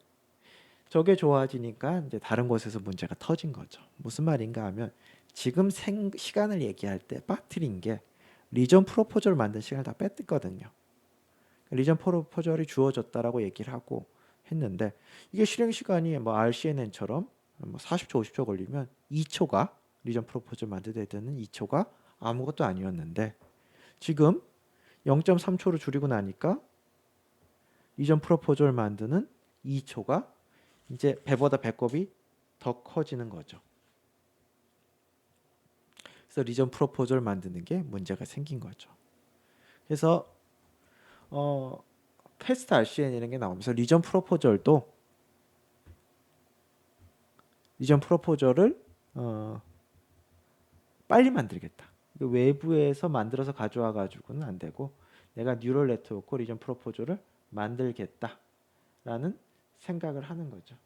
[SPEAKER 1] 저게 좋아지니까 이제 다른 곳에서 문제가 터진 거죠. 무슨 말인가 하면 지금 시간을 얘기할 때 빠뜨린 게 리전 프로포저를 만든 시간을 다 뺐거든요. 리전 프로포저이 주어졌다라고 얘기를 하고 했는데 이게 실행 시간이 뭐 RCNN처럼 뭐 40초, 50초 걸리면 2초가 리전 프로포저 만드는 데 드는 2초가 아무것도 아니었는데 지금 0.3초로 줄이고 나니까 리전 프로포저를 만드는 2초가 이제 배보다 배꼽이 더 커지는 거죠. 그래서 리전 프로포저를 만드는 게 문제가 생긴 거죠. 그래서 패스트 RCN이라는 게 나오면서 리전 프로포저를 빨리 만들겠다. 외부에서 만들어서 가져와 가지고는 안 되고 내가 뉴럴 네트워크 리전 프로포저를 만들겠다라는 생각을 하는 거죠.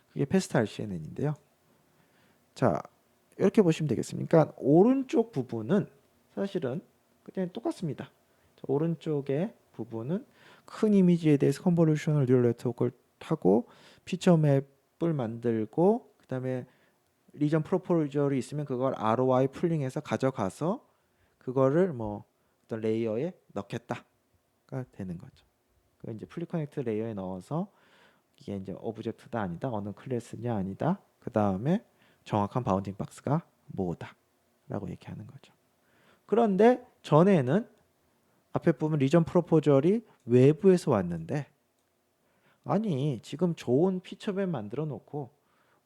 [SPEAKER 1] 그게 패스트 RCNN인데요. 자, 이렇게 보시면 되겠습니다. 그러니까 오른쪽 부분은 사실은 그냥 똑같습니다. 자, 오른쪽의 부분은 큰 이미지에 대해서 컨볼루셔널 뉴럴 네트워크를 타고 피처 맵을 만들고 그다음에 리전 프로포저이 있으면 그걸 ROI 풀링해서 가져가서 그거를 뭐 어떤 레이어에 넣겠다가 되는 거죠. 그 이제 풀리 커넥트 레이어에 넣어서 이게 이제 오브젝트다 아니다 어느 클래스냐 아니다 그 다음에 정확한 바운딩 박스가 뭐다라고 얘기하는 거죠. 그런데 전에는 앞에 보면 리전 프로포저이 외부에서 왔는데 아니 지금 좋은 피처맵 만들어 놓고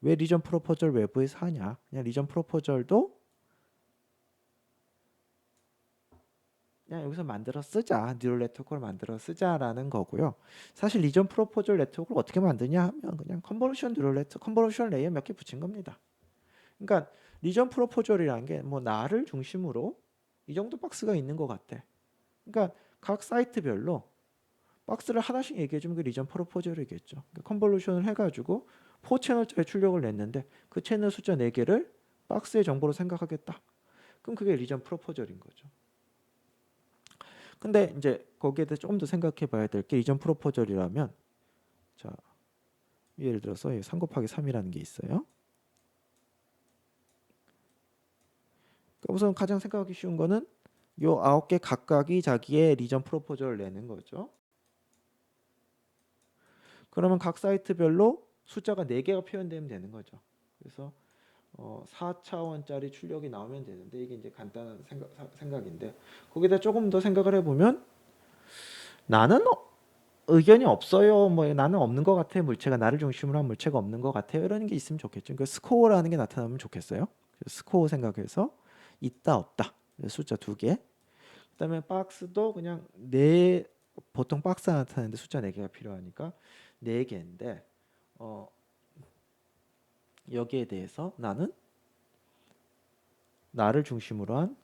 [SPEAKER 1] 왜 리전 프로포저를 외부에서 하냐? 그냥 리전 프로포저도 그냥 여기서 만들어 쓰자. 뉴럴 네트워크를 만들어 쓰자라는 거고요. 사실 리전 프로포저 네트워크를 어떻게 만드냐 하면 그냥 컨볼루션 레이어 몇 개 붙인 겁니다. 그러니까 리전 프로포저이라는 게 뭐 나를 중심으로 이 정도 박스가 있는 것 같아. 그러니까 각 사이트별로 박스를 하나씩 얘기해주면 그 리전 프로포저이겠죠. 그러니까 컨볼루션을 해가지고 4채널짜리 출력을 냈는데 그 채널 숫자 4개를 박스의 정보로 생각하겠다. 그럼 그게 리전 프로포저인 거죠. 근데 이제 거기에 대해서 조금 더 생각해 봐야 될 게 리전 프로포저이라면 자 예를 들어서 3 곱하기 3이라는 게 있어요. 그러니까 우선 가장 생각하기 쉬운 거는 요 9개 각각이 자기의 리전 프로포저를 내는 거죠. 그러면 각 사이트별로 숫자가 4개가 표현되면 되는 거죠. 그래서 4차원짜리 출력이 나오면 되는데 이게 이제 간단한 생각인데 거기다 조금 더 생각을 해보면 나는 의견이 없어요. 뭐 나는 없는 것 같아. 물체가 나를 중심으로 한 물체가 없는 것 같아요. 이런 게 있으면 좋겠죠. 그러니까 스코어라는 게 나타나면 좋겠어요. 스코어 생각해서 있다 없다 숫자 2개. 그다음에 박스도 그냥 보통 박스 나타내는데 숫자 4개가 필요하니까 4개인데 여기에 대해서 나는 나를 중심으로 한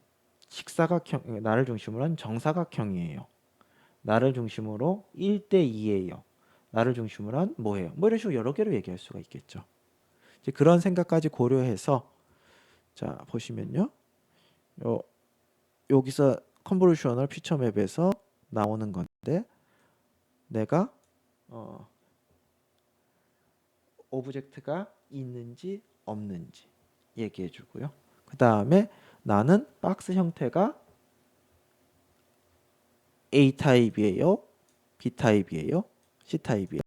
[SPEAKER 1] 직사각형, 나를 중심으로 한 정사각형이에요. 나를 중심으로 1대2예요. 나를 중심으로 한 뭐예요? 뭐 이런 식으로 여러 개로 얘기할 수가 있겠죠. 이제 그런 생각까지 고려해서 자 보시면요. 여기서 컨볼루셔널 피처 맵에서 나오는 건데 내가 오브젝트가 있는지 없는지 얘기해 주고요. 그 다음에 나는 박스 형태가 A 타입이에요, B 타입이에요, C 타입이에요,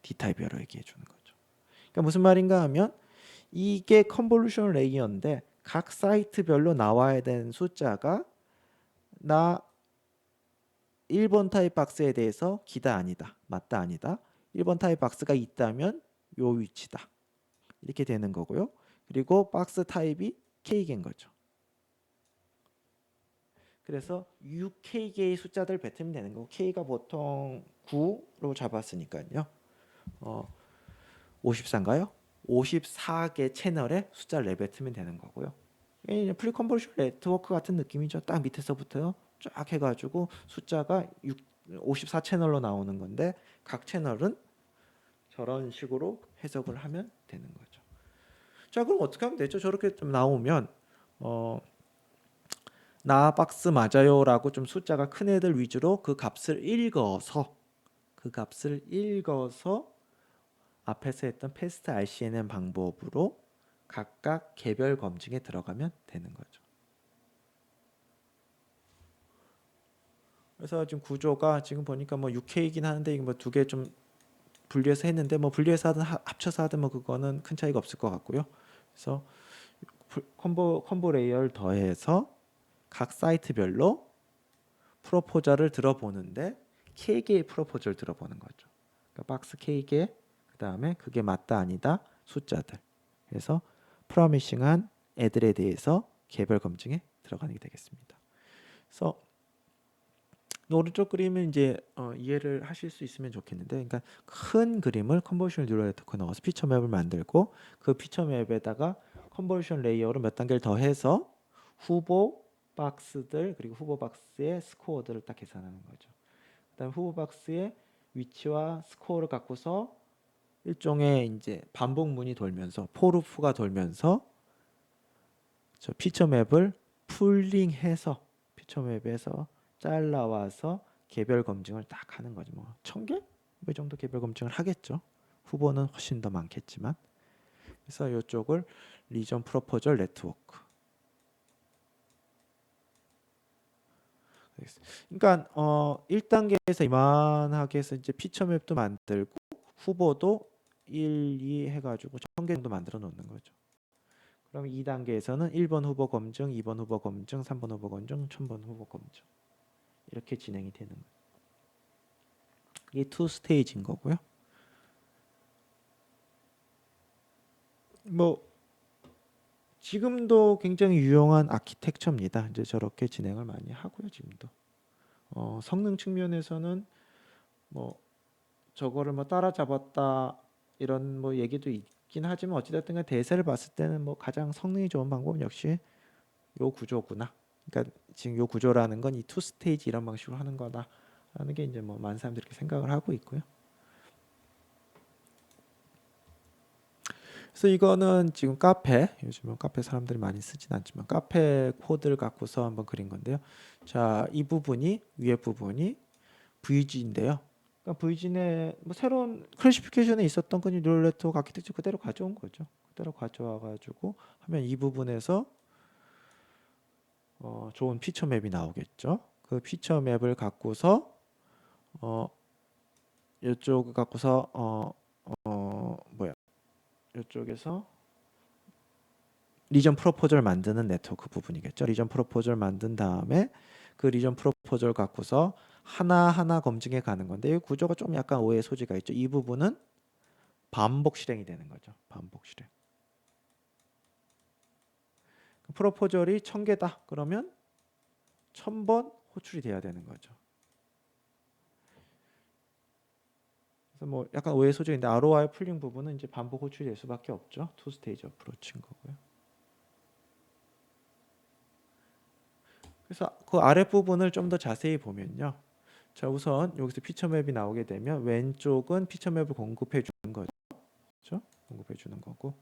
[SPEAKER 1] D 타입이라고 얘기해 주는 거죠. 그러니까 무슨 말인가 하면 이게 컨볼루션 레이어인데 각 사이트별로 나와야 되는 숫자가 나 1번 타입 박스에 대해서 기다 아니다, 맞다 아니다. 1번 타입 박스가 있다면 요 위치다. 이렇게 되는 거고요. 그리고 박스 타입이 K개인 거죠. 그래서 6K개의 숫자들 뱉으면 되는 거고 K가 보통 9로 잡았으니까요. 54인가요? 54개 채널에 숫자를 내뱉으면 되는 거고요. 프리컨볼루션 네트워크 같은 느낌이죠. 딱 밑에서부터 쫙 해가지고 숫자가 54 채널로 나오는 건데 각 채널은 저런 식으로 해석을 하면 되는 거죠. 자, 그럼 어떻게 하면 되죠? 저렇게 좀 나오면 나 박스 맞아요라고 좀 숫자가 큰 애들 위주로 그 값을 읽어서 앞에서 했던 패스트 RCNN 방법으로 각각 개별 검증에 들어가면 되는 거죠. 그래서 지금 구조가 지금 보니까 뭐 6K이긴 하는데 이거 뭐 두 개 좀 분리해서 했는데 뭐 분리해서 하든 합쳐서 하든 뭐 그거는 큰 차이가 없을 것 같고요. 그래서 콤보 레이어를 더해서 각 사이트별로 프로포저를 들어보는데 K개의 프로포저를 들어보는 거죠. 그러니까 박스 K개 그 다음에 그게 맞다 아니다 숫자들. 그래서 프로미싱한 애들에 대해서 개별 검증에 들어가는 게 되겠습니다. 그래서 오른쪽 그림은 이제 이해를 하실 수 있으면 좋겠는데, 그러니까 큰 그림을 컨볼루션 뉴럴 네트워크 넣어서 피처 맵을 만들고 그 피처 맵에다가 컨볼루션 레이어로 몇 단계를 더해서 후보 박스들 그리고 후보 박스의 스코어들을 딱 계산하는 거죠. 그다음 후보 박스의 위치와 스코어를 갖고서 일종의 이제 반복문이 돌면서 포루프가 돌면서 저 피처 맵을 풀링해서 피처 맵에서 잘라와서 개별 검증을 딱 하는 거죠. 뭐 1000개? 이 정도 개별 검증을 하겠죠. 후보는 훨씬 더 많겠지만. 그래서 이쪽을 리전 프로포저 네트워크. 그러니까 1단계에서 이만하게 해서 이제 피처 맵도 만들고 후보도 1, 2 해가지고 1000개 정도 만들어 놓는 거죠. 그럼 2단계에서는 1번 후보 검증, 2번 후보 검증, 3번 후보 검증, 1000번 후보 검증 이렇게 진행이 되는 거예요. 이게 2 스테이지인 거고요. 뭐 지금도 굉장히 유용한 아키텍처입니다. 이제 저렇게 진행을 많이 하고요. 지금도 성능 측면에서는 뭐 저거를 뭐 따라잡았다 이런 뭐 얘기도 있긴 하지만 어찌됐든 대세를 봤을 때는 뭐 가장 성능이 좋은 방법은 역시 요 구조구나 그러니까 지금 요 구조라는 건 이 투 스테이지 이런 방식으로 하는 거다라는 게 이제 뭐 많은 사람들이 이렇게 생각을 하고 있고요. 그래서 이거는 지금 카페, 요즘은 카페 사람들이 많이 쓰진 않지만 카페 코드를 갖고서 한번 그린 건데요. 자, 이 부분이 위에 부분이 VG인데요. 그러니까 VG의 뭐 새로운 클래시피케이션에 있었던 건 뉴럴네트워크 아키텍처 그대로 가져온 거죠. 그대로 가져와 가지고 하면 이 부분에서 좋은 피처 맵이 나오겠죠. 그 피처 맵을 갖고서 어, 이쪽 갖고서 뭐야? 이쪽에서 리전 프로포저를 만드는 네트워크 부분이겠죠. 리전 프로포저를 만든 다음에 그 리전 프로포저를 갖고서 하나하나 검증해 가는 건데 이 구조가 좀 약간 오해 소지가 있죠. 이 부분은 반복 실행이 되는 거죠. 반복 실행. 프로포절이 1000개다. 그러면 1000번 호출이 돼야 되는 거죠. 그래서 뭐 약간 오해 소지인데 ROI 풀링 부분은 이제 반복 호출이 될 수밖에 없죠. 투 스테이지 어프로치인 거고요. 그래서 그 아래 부분을 좀 더 자세히 보면요. 자, 우선 여기서 피처맵이 나오게 되면 왼쪽은 피처맵을 공급해 주는 거죠. 그렇죠? 공급해 주는 거고.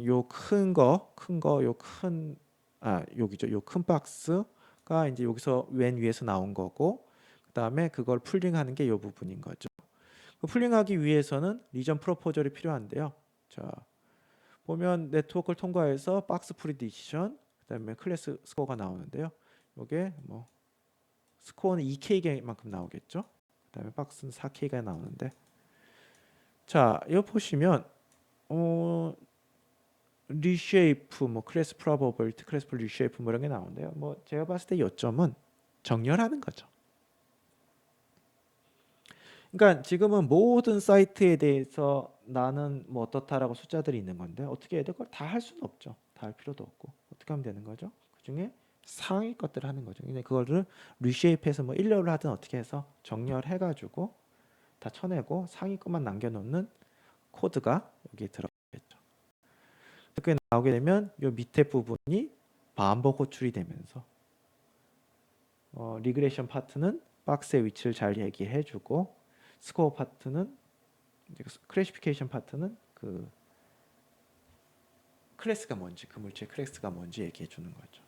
[SPEAKER 1] 요 큰 거, 여기죠. 요 큰 박스가 이제 여기서 왼 위에서 나온 거고, 그다음에 그걸 풀링하는 게 요 부분인 거죠. 그 풀링하기 위해서는 리전 프로포절이 필요한데요. 자, 보면 네트워크를 통과해서 박스 프리디시션, 그다음에 클래스 스코어가 나오는데요. 요게 뭐 스코어는 2K만큼 나오겠죠. 그다음에 박스는 4K가 나오는데, 자, 이거 보시면 리쉐이프, 뭐 클래스 프로버빌티, 클래스 리쉐이프 뭐 이런 게 나오는데요. 뭐 제가 봤을 때 요점은 정렬하는 거죠. 그러니까 지금은 모든 사이트에 대해서 나는 뭐 어떻다라고 숫자들이 있는 건데 어떻게 해야 돼? 그걸 다 할 수는 없죠. 다 할 필요도 없고 어떻게 하면 되는 거죠? 그 중에 상위 것들을 하는 거죠. 근데 그거를 리쉐이프해서 뭐 일렬로 하든 어떻게 해서 정렬해가지고 다 쳐내고 상위 것만 남겨놓는 코드가 여기에 들어가겠죠. 그게 나오게 되면 요 밑에 부분이 반복 호출이 되면서 리그레이션 파트는 박스의 위치를 잘 얘기해주고 스코어 파트는 클래시피케이션 파트는 그 클래스가 뭔지 그 물체의 클래스가 뭔지 얘기해 주는 거죠.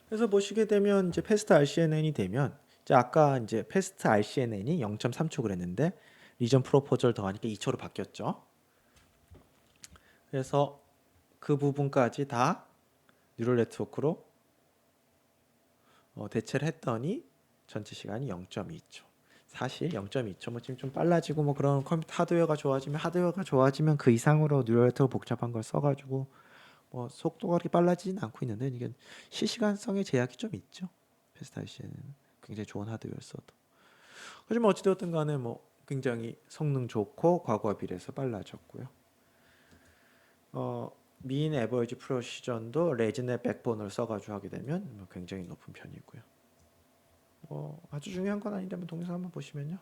[SPEAKER 1] 그래서 보시게 되면 이제 패스트 RCNN이 되면 이제 아까 이제 패스트 RCNN이 0.3초 그랬는데 리전 프로포절 더하니까 2초로 바뀌었죠. 그래서 그 부분까지 다 뉴럴 네트워크로 대체를 했더니 전체 시간이 0.2초. 사실 0.2초 뭐 지금 좀 빨라지고 뭐 그런 컴퓨터 하드웨어가 좋아지면 그 이상으로 뉴럴 네트워크 복잡한 걸 써가지고 뭐 속도가 그렇게 빨라지진 않고 있는데 이게 실시간성의 제약이 좀 있죠. 페스타이시에는 굉장히 좋은 하드웨어를 써도. 하지만 어찌되었든 간에 뭐 굉장히 성능 좋고 과거와 비례해서 빨라졌고요. 민 에버리지 프로시전도 레진의 백본을 써가지고 하게 되면 뭐 굉장히 높은 편이고요. 아주 중요한 건 아닌데 동영상 한번 보시면요.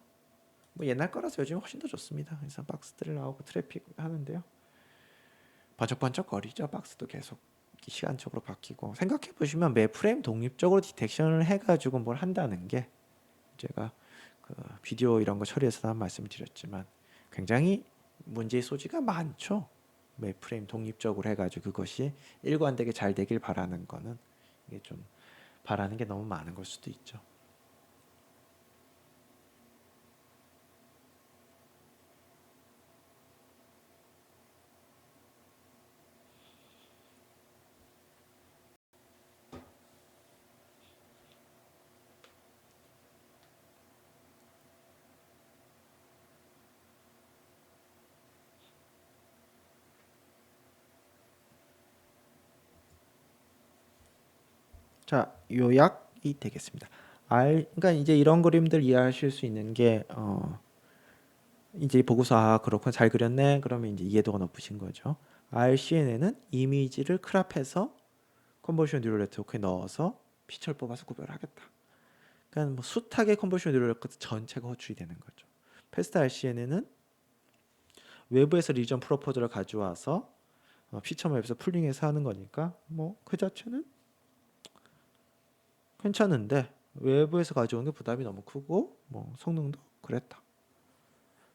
[SPEAKER 1] 뭐 옛날 거라서 요즘 훨씬 더 좋습니다. 그래서 박스들 나오고 트래픽 하는데요. 번쩍번쩍 거리죠. 박스도 계속 시간적으로 바뀌고 생각해 보시면 매 프레임 독립적으로 디텍션을 해가지고 뭘 한다는 게 제가 그 비디오 이런 거 처리해서 한 말씀을 드렸지만 굉장히 문제의 소지가 많죠. 매 프레임 독립적으로 해가지고 그것이 일관되게 잘 되길 바라는 거는 이게 좀 바라는 게 너무 많은 걸 수도 있죠. 자, 요약이 되겠습니다. 그러니까 이제 이런 그림들 이해하실 수 있는 게 이제 보고서 그렇군 잘 그렸네. 그러면 이제 이해도가 높으신 거죠. RCNN은 이미지를 크랍해서 컨버션 뉴럴 네트워크에 넣어서 피처를 뽑아서 구별하겠다. 그러니까 뭐 숱하게 컨버션 뉴럴 네트워크 전체가 호출이 되는 거죠. 패스트 RCNN은 외부에서 리전 프로포저를 가져와서 피처 맵에서 풀링해서 하는 거니까 뭐 그 자체는 괜찮은데 외부에서 가져오는 게 부담이 너무 크고 뭐 성능도 그랬다.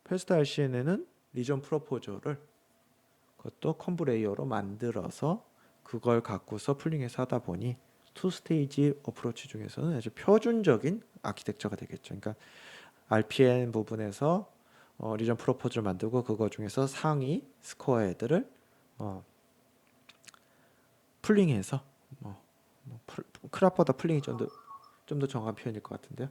[SPEAKER 1] 패스트 RCN에는 리전 프로포저를 그것도 컴브 레이어로 만들어서 그걸 갖고서 풀링해서 하다 보니 투 스테이지 어프로치 중에서는 아주 표준적인 아키텍처가 되겠죠. 그러니까 RPN 부분에서 리전 프로포즈를 만들고 그거 중에서 상위 스코어 애들을 풀링해서 크랍보다 풀링이 좀 더 정확한 표현일 것 같은데요.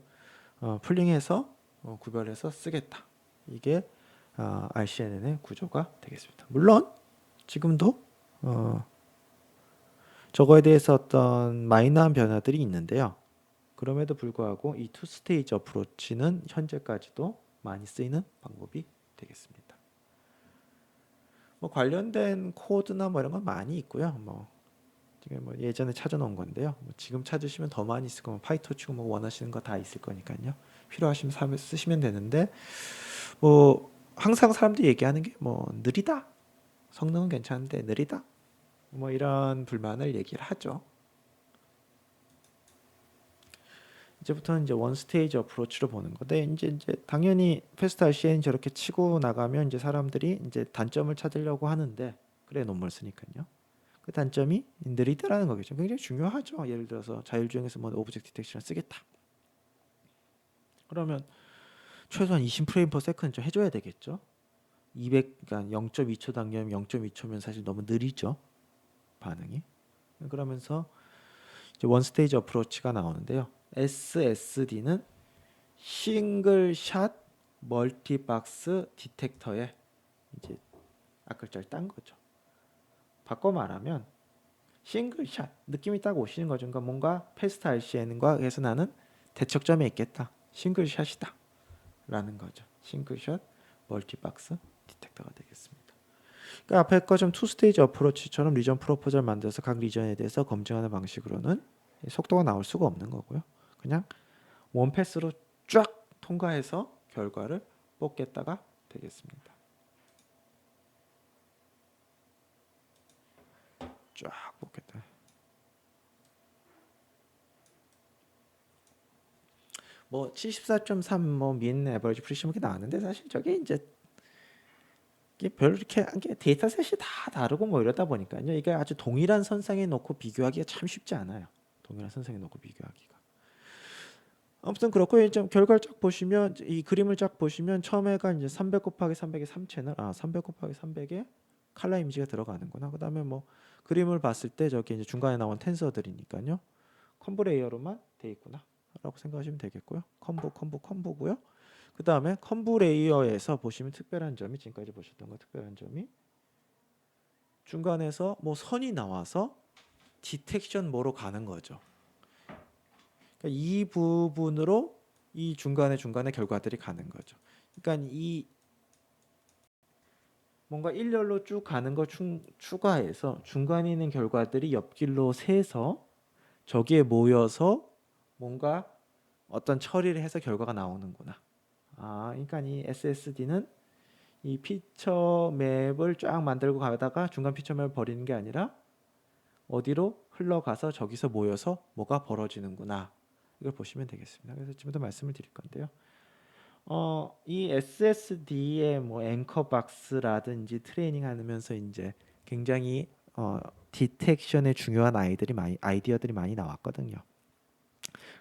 [SPEAKER 1] 풀링해서 구별해서 쓰겠다. 이게 RCNN의 구조가 되겠습니다. 물론 지금도 저거에 대해서 어떤 마이너한 변화들이 있는데요. 그럼에도 불구하고 이 투 스테이지 어프로치는 현재까지도 많이 쓰이는 방법이 되겠습니다. 뭐 관련된 코드나 뭐 이런 건 많이 있고요. 뭐 지금 뭐 예전에 찾아놓은 건데요. 뭐 지금 찾으시면 더 많이 있을 거면 파이토치고 뭐 원하시는 거 다 있을 거니까요. 필요하시면 쓰시면 되는데 뭐 항상 사람들이 얘기하는 게 뭐 느리다. 성능은 괜찮은데 느리다. 뭐 이런 불만을 얘기를 하죠. 이제부터는 이제 원 스테이지 어프로치로 보는 건데 이제 당연히 패스트 RCN 저렇게 치고 나가면 이제 사람들이 이제 단점을 찾으려고 하는데 그래 논문을 쓰니까요. 그 단점이 느리다라는 거겠죠. 굉장히 중요하죠. 예를 들어서 자율주행에서 뭐 오브젝트 디텍션을 쓰겠다. 그러면 최소한 20프레임 퍼 세컨드 좀 해줘야 되겠죠. 200, 그러니까 0.2초 당겨면 0.2초면 사실 너무 느리죠. 반응이. 그러면서 이제 원 스테이지 어프로치가 나오는데요. SSD는 싱글 샷 멀티박스 디텍터에 이제 앞글자를 딴 거죠. 바꿔 말하면 싱글 샷 느낌이 딱 오시는 거죠. 그러니까 뭔가 패스트 RCN과 해서 나는 대척점에 있겠다. 싱글 샷이다. 라는 거죠. 싱글 샷 멀티박스 디텍터가 되겠습니다. 그러니까 앞에 거 좀 투 스테이지 어프로치처럼 리전 프로포저를 만들어서 각 리전에 대해서 검증하는 방식으로는 속도가 나올 수가 없는 거고요. 그냥 원 패스로 쫙 통과해서 결과를 뽑겠다가 되겠습니다. 쫙 뽑겠다. 뭐 74.3 뭐 민 에버리지 프리시즘 이렇게 나왔는데 사실 저게 이제 이게 별로 이렇게 한 게 데이터셋이 다 다르고 뭐 이러다 보니까요. 이게 아주 동일한 선상에 놓고 비교하기가 참 쉽지 않아요. 동일한 선상에 놓고 비교하기가. 아무튼 그렇고 이제 결과를 쫙 보시면 이 그림을 쫙 보시면 처음에가 이제 300 곱하기 300의 3채널 300 곱하기 300의 칼라 이미지가 들어가는구나. 그다음에 뭐 그림을 봤을 때 저기 이제 중간에 나온 텐서들이니까요. 컴브 레이어로만 돼 있구나. 라고 생각하시면 되겠고요. 컴브고요. 그다음에 컴브 레이어에서 보시면 특별한 점이 지금까지 보셨던 거 특별한 점이 중간에서 뭐 선이 나와서 디텍션 뭐로 가는 거죠. 그러니까 이 부분으로 이 중간에 결과들이 가는 거죠. 그러니까 이 뭔가 일렬로 쭉 가는 거 추가해서 중간에 있는 결과들이 옆길로 새서 저기에 모여서 뭔가 어떤 처리를 해서 결과가 나오는구나. 그러니까 이 SSD는 이 피처 맵을 쫙 만들고 가다가 중간 피처 맵을 버리는 게 아니라 어디로 흘러가서 저기서 모여서 뭐가 벌어지는구나. 이걸 보시면 되겠습니다. 그래서 지금부터 말씀을 드릴 건데요. 이 SSD의 뭐 앵커 박스라든지 트레이닝 하면서 이제 굉장히 디텍션에 중요한 아이디어들이 많이 나왔거든요.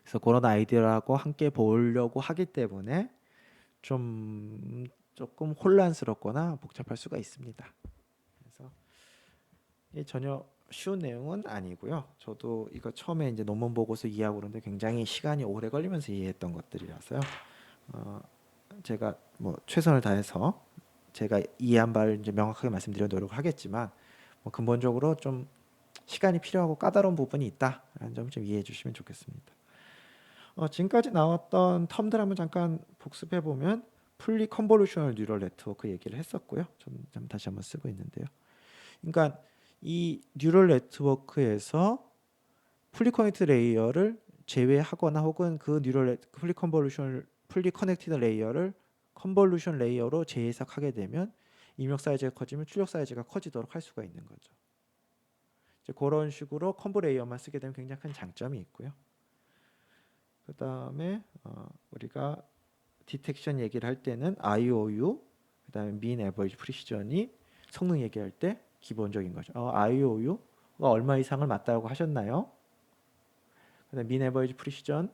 [SPEAKER 1] 그래서 그런 아이디어하고 함께 보려고 하기 때문에 조금 혼란스럽거나 복잡할 수가 있습니다. 그래서 이 전혀 쉬운 내용은 아니고요. 저도 이거 처음에 이제 논문 보고서 이해하고 그러는데 굉장히 시간이 오래 걸리면서 이해했던 것들이라서요. 제가 뭐 최선을 다해서 제가 이해한 바를 이제 명확하게 말씀드려 노력을 하겠지만 뭐 근본적으로 좀 시간이 필요하고 까다로운 부분이 있다라는 점을 좀 이해해 주시면 좋겠습니다. 지금까지 나왔던 텀들 한번 잠깐 복습해 보면 풀리 컨볼루셔널 뉴럴 네트워크 얘기를 했었고요. 좀 다시 한번 쓰고 있는데요. 그러니까 이 뉴럴 네트워크에서 풀리 커넥트 레이어를 제외하거나 혹은 그 풀리 커넥티드 레이어를 컨볼루션 레이어로 재해석하게 되면 입력 사이즈가 커지면 출력 사이즈가 커지도록 할 수가 있는 거죠. 이제 그런 식으로 컴보 레이어만 쓰게 되면 굉장히 큰 장점이 있고요. 그 다음에 우리가 디텍션 얘기를 할 때는 IOU, 그 다음에 mean average precision이 성능 얘기할 때 기본적인 거죠. IOU가 얼마 이상을 맞다고 하셨나요? 그다음 mean average precision,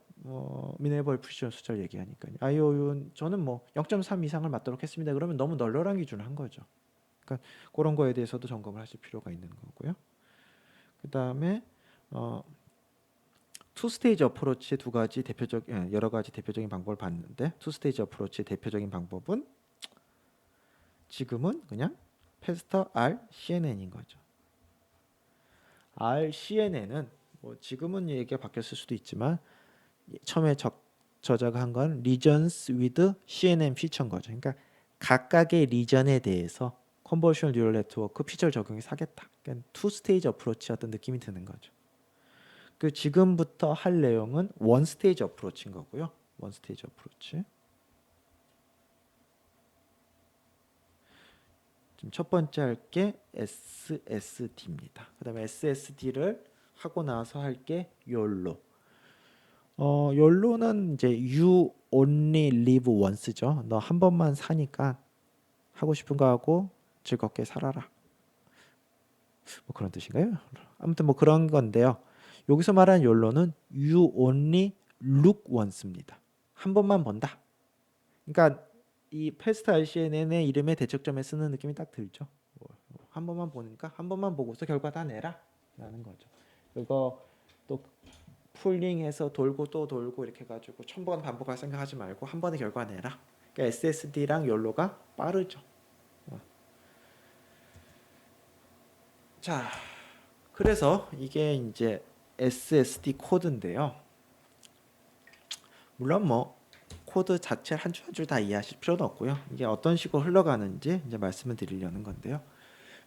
[SPEAKER 1] mean average precision 숫자를 얘기하니까요. IOU는 저는 뭐 0.3 이상을 맞도록 했습니다. 그러면 너무 널널한 기준을 한 거죠. 그러니까 그런 거에 대해서도 점검을 하실 필요가 있는 거고요. 그 다음에 투 스테이지 어프로치의 두 가지 여러 가지 대표적인 방법을 봤는데, 투 스테이지 어프로치의 대표적인 방법은 지금은 그냥 페스터 RCNN인 거죠. RCNN은 뭐 지금은 얘기가 바뀌었을 수도 있지만 처음에 저자가 한 건 regions with CNN feature인 거죠. 그러니까 각각의 리전에 대해서 컨버셔널 뉴럴 네트워크 피처를 적용해서 하겠다. 그러니까 투 스테이지 어프로치 어떤 느낌이 드는 거죠. 그 지금부터 할 내용은 원 스테이지 어프로치인 거고요. 원 스테이지 어프로치. 지금 첫 번째 할 게 SSD입니다. 그다음에 SSD를 하고 나서 할 게 YOLO. YOLO는 이제 You Only Live Once죠. 너 한 번만 사니까 하고 싶은 거 하고 즐겁게 살아라. 뭐 그런 뜻인가요? 아무튼 뭐 그런 건데요. 여기서 말하는 YOLO는 You Only Look Once입니다. 한 번만 본다. 그러니까 이 패스트 RCNN의 이름의 대척점에 쓰는 느낌이 딱 들죠. 한 번만 보니까 한 번만 보고서 결과 다 내라 라는 거죠. 그거 또 풀링해서 돌고 또 돌고 이렇게 해가지고 1000번 반복할 생각하지 말고 한 번에 결과 내라. 그러니까 SSD랑 YOLO가 빠르죠. 자, 그래서 이게 이제 SSD 코드인데요. 물론 뭐 코드 자체를 한 줄 한 줄 다 이해하실 필요는 없고요. 이게 어떤 식으로 흘러가는지 이제 말씀을 드리려는 건데요.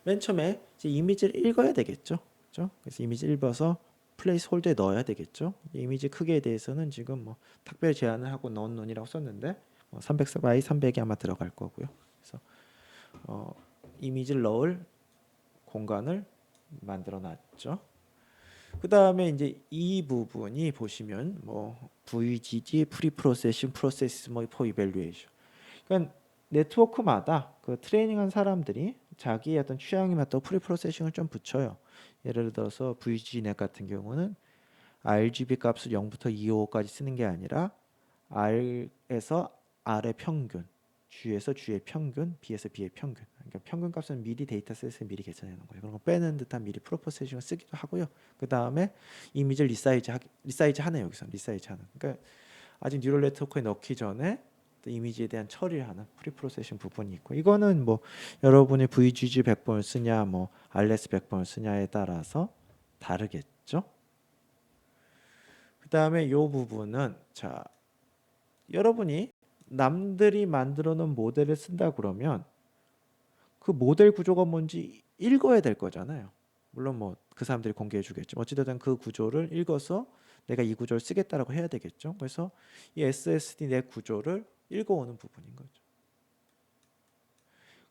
[SPEAKER 1] 맨 처음에 이제 이미지를 읽어야 되겠죠. 그렇죠? 그래서 이미지 읽어서 플레이스 홀더에 넣어야 되겠죠. 이미지 크기에 대해서는 지금 뭐 특별 제한을 하고 넣은 논이라고 썼는데 300 by 300이 아마 들어갈 거고요. 그래서 이미지를 넣을 공간을 만들어 놨죠. 그 다음에 이제 이 부분이 보시면 뭐 VGG, 프리프로세싱, 프로세스 뭐 포 이밸류에이션. 그러니까 네트워크마다 그 트레이닝한 사람들이 자기의 어떤 취향에 맞다고 프리프로세싱을 좀 붙여요. 예를 들어서 VGNet 같은 경우는 RGB 값을 0부터 255까지 쓰는 게 아니라 R에서 R의 평균, G에서 G의 평균, B에서 B의 평균. 그러니까 평균 값은 미리 데이터셋에 미리 계산해 놓은 거예요. 그런 거 빼는 듯한 미리 프로포세싱을 쓰기도 하고요. 그 다음에 이미지를 리사이즈 하네 여기서 리사이즈 하는. 그러니까 아직 뉴럴 네트워크에 넣기 전에 또 이미지에 대한 처리를 하는 프리프로세싱 부분이 있고, 이거는 뭐 여러분이 VGG 100번을 쓰냐 뭐 RLS 100번을 쓰냐에 따라서 다르겠죠. 그 다음에 이 부분은 자 여러분이 남들이 만들어 놓은 모델을 쓴다 그러면 그 모델 구조가 뭔지 읽어야 될 거잖아요. 물론 뭐 그 사람들이 공개해 주겠죠. 어찌됐든 그 구조를 읽어서 내가 이 구조를 쓰겠다라고 해야 되겠죠. 그래서 이 SSD 내 구조를 읽어오는 부분인 거죠.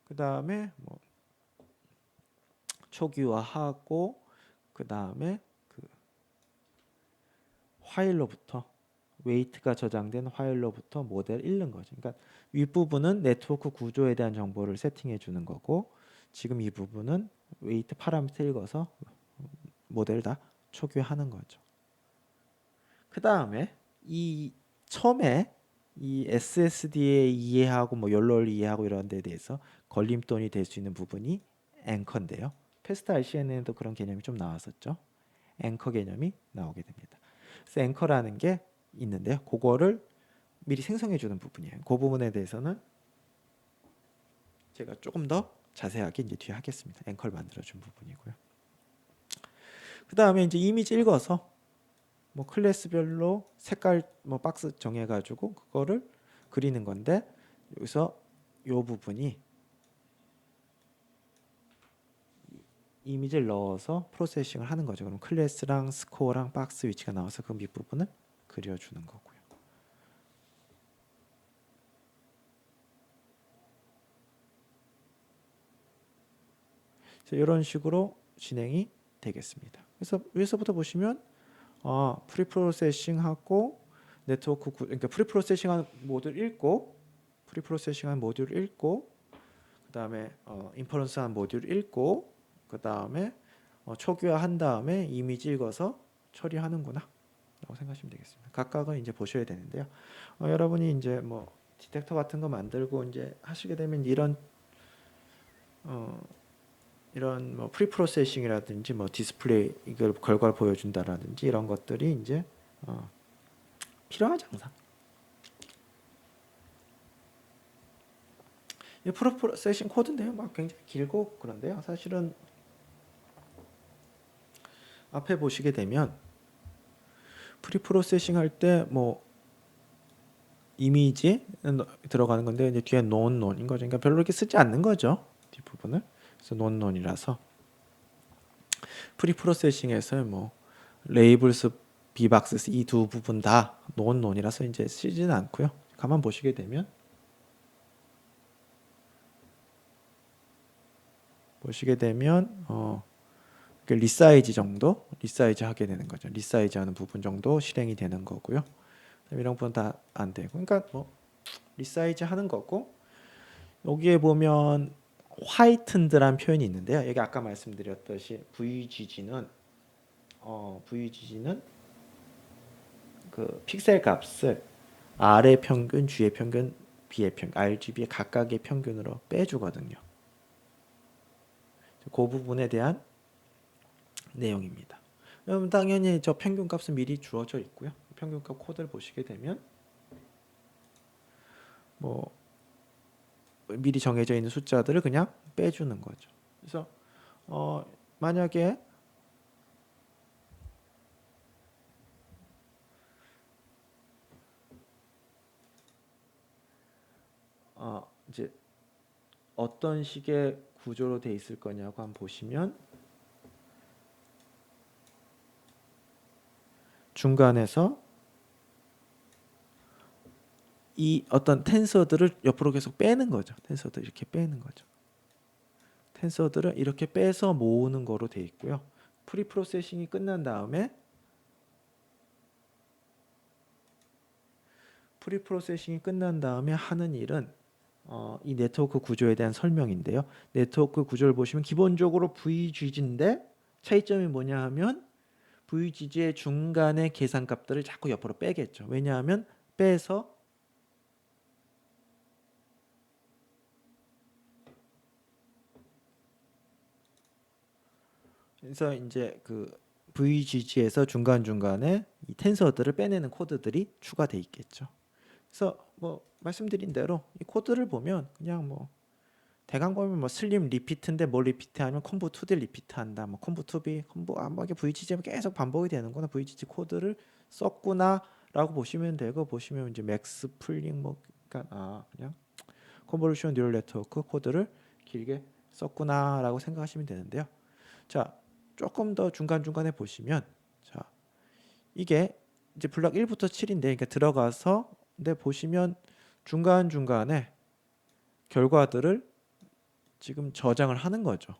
[SPEAKER 1] 그 다음에 뭐 초기화하고 그 다음에 그 파일로부터 웨이트가 저장된 파일로부터 모델을 읽는 거죠. 그러니까 윗부분은 네트워크 구조에 대한 정보를 세팅해 주는 거고, 지금 이 부분은 웨이트 파라미터 읽어서 모델을 다 초기화하는 거죠. 그 다음에 이 처음에 이 SSD에 이해하고 뭐 연로를 이해하고 이런 데 대해서 걸림돌이 될 수 있는 부분이 앵커인데요. 패스트 RCNN에도 그런 개념이 좀 나왔었죠. 앵커 개념이 나오게 됩니다. 그래서 앵커라는 게 있는데요. 그거를 미리 생성해 주는 부분이에요. 그 부분에 대해서는 제가 조금 더 자세하게 이제 뒤에 하겠습니다. 앵커를 만들어 준 부분이고요. 그 다음에 이제 이미지 읽어서 뭐 클래스별로 색깔 뭐 박스 정해 가지고 그거를 그리는 건데, 여기서 요 부분이 이미지를 넣어서 프로세싱을 하는 거죠. 그럼 클래스랑 스코어랑 박스 위치가 나와서 그 밑부분을 그려주는 거고요. 그래서 이런 식으로 진행이 되겠습니다. 그래서 위에서부터 보시면 프리프로세싱하고 네트워크 그러니까 프리프로세싱한 모듈 읽고 프리프로세싱한 모듈 읽고 그다음에 인퍼런스한 모듈 읽고 그다음에 초기화한 다음에 이미지 읽어서 처리하는구나 라고 생각하시면 되겠습니다. 각각은 이제 보셔야 되는데요. 여러분이 이제 뭐 디텍터 같은 거 만들고 이제 하시게 되면 이런 뭐 프리프로세싱이라든지 뭐 디스플레이 이걸 결과를 보여준다라든지 이런 것들이 이제 필요하죠 항상. 이 프리프로세싱 코드인데요, 막 굉장히 길고 그런데요. 사실은 앞에 보시게 되면 프리프로세싱 할 때 뭐 이미지 들어가는 건데 이제 뒤에 논인 거죠. 그러니까 별로 이렇게 쓰지 않는 거죠 뒷부분을. 그래서 논이라서 프리프로세싱에서 뭐 레이블스 비박스 이 두 부분 다 논이라서 이제 쓰지는 않고요. 가만 보시게 되면 리사이즈 정도 리사이즈 하게 되는 거죠. 리사이즈 하는 부분 정도 실행이 되는 거고요. 이런 부분 다 안 되고, 그러니까 뭐 리사이즈 하는 거고, 여기에 보면 화이튼드란 표현이 있는데요. 여기 아까 말씀드렸듯이 VGG는 그 픽셀 값을 R의 평균, G의 평균, B의 평균, RGB의 각각의 평균으로 빼주거든요. 그 부분에 대한 내용입니다. 그럼 당연히 저 평균값은 미리 주어져 있고요. 평균값 코드를 보시게 되면 뭐 미리 정해져 있는 숫자들을 그냥 빼주는 거죠. 그래서 만약에 이제 어떤 식의 구조로 돼 있을 거냐고 한번 보시면 중간에서 이 어떤 텐서들을 옆으로 계속 빼는 거죠. 텐서들 이렇게 빼는 거죠. 텐서들을 이렇게 빼서 모으는 거로 돼 있고요. 프리프로세싱이 끝난 다음에 하는 일은 이 네트워크 구조에 대한 설명인데요. 네트워크 구조를 보시면 기본적으로 VGG인데 차이점이 뭐냐 하면 VGG의 중간의 계산값들을 자꾸 옆으로 빼겠죠. 왜냐하면 빼서 그래서 이제 그 VGG에서 중간중간에 이 텐서들을 빼내는 코드들이 추가돼 있겠죠. 그래서 뭐 말씀드린 대로 이 코드를 보면 그냥 뭐 대강 보면 뭐 슬림 리피트인데 뭘 리피트하면 콤보 2D 리피트한다. 뭐 콤보 2B 콤보 이게 VGG에 계속 반복이 되는구나. VGG 코드를 썼구나라고 보시면 되고, 보시면 이제 맥스 풀링 뭐 그러니까 그냥 컨볼루션 뉴럴 네트워크 코드를 길게 썼구나라고 생각하시면 되는데요. 자, 조금 더 중간중간에 보시면 자, 이게 이제 블럭 1부터 7인데 그러니까 들어가서 근데 보시면 중간중간에 결과들을 지금 저장을 하는 거죠.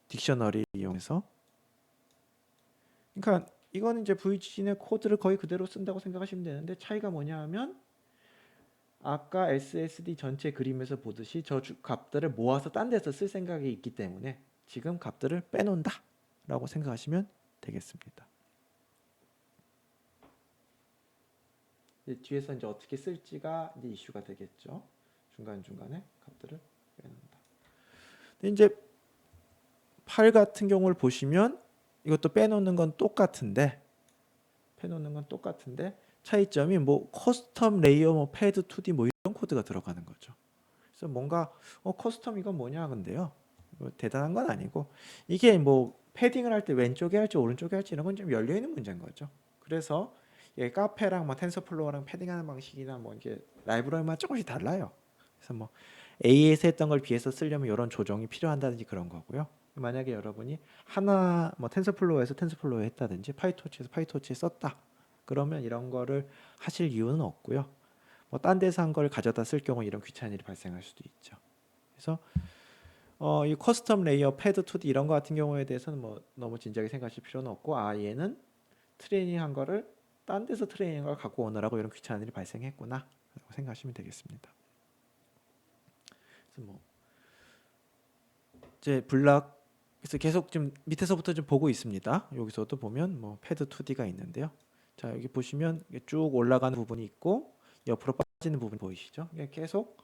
[SPEAKER 1] 딕셔너리 이용해서. 그러니까 이거는 이제 VGG의 코드를 거의 그대로 쓴다고 생각하시면 되는데, 차이가 뭐냐 하면 아까 SSD 전체 그림에서 보듯이 저 값들을 모아서 딴 데서 쓸 생각이 있기 때문에 지금 값들을 빼놓는다 라고 생각하시면 되겠습니다. 뒤에서 이제 어떻게 쓸지가 이제 이슈가 되겠죠. 중간중간에 값들을 빼놓는다. 근데 이제 8 같은 경우를 보시면 이것도 빼놓는 건 똑같은데 차이점이 뭐 커스텀 레이어 뭐 패드 2D 뭐 이런 코드가 들어가는 거죠. 그래서 뭔가 커스텀 이건 뭐냐 근데요. 뭐 대단한 건 아니고, 이게 뭐 패딩을 할 때 왼쪽에 할지 오른쪽에 할지 이런 건 좀 열려 있는 문제인 거죠. 그래서 카페랑 뭐 텐서플로어랑 패딩하는 방식이나 뭐 이게 라이브러리만 조금씩 달라요. 그래서 뭐 A에서 했던 걸 B에서 쓰려면 이런 조정이 필요한다든지 그런 거고요. 만약에 여러분이 하나 뭐 텐서플로어에서 텐서플로어에 했다든지 파이토치에서 파이토치에 썼다, 그러면 이런 거를 하실 이유는 없고요. 뭐 딴 데서 한 걸 가져다 쓸 경우 이런 귀찮은 일이 발생할 수도 있죠. 그래서 이 커스텀 레이어, 패드 2D 이런 거 같은 경우에 대해서는 뭐 너무 진지하게 생각하실 필요는 없고, 얘는 트레이닝한 거를 딴 데서 트레이닝한 걸 갖고 오느라고 이런 귀찮은 일이 발생했구나 라고 생각하시면 되겠습니다. 그래서 뭐 이제 그래서 계속 좀 밑에서부터 좀 보고 있습니다. 여기서도 보면 뭐 패드 2D가 있는데요. 자, 여기 보시면 쭉 올라가는 부분이 있고 옆으로 빠지는 부분이 보이시죠? 계속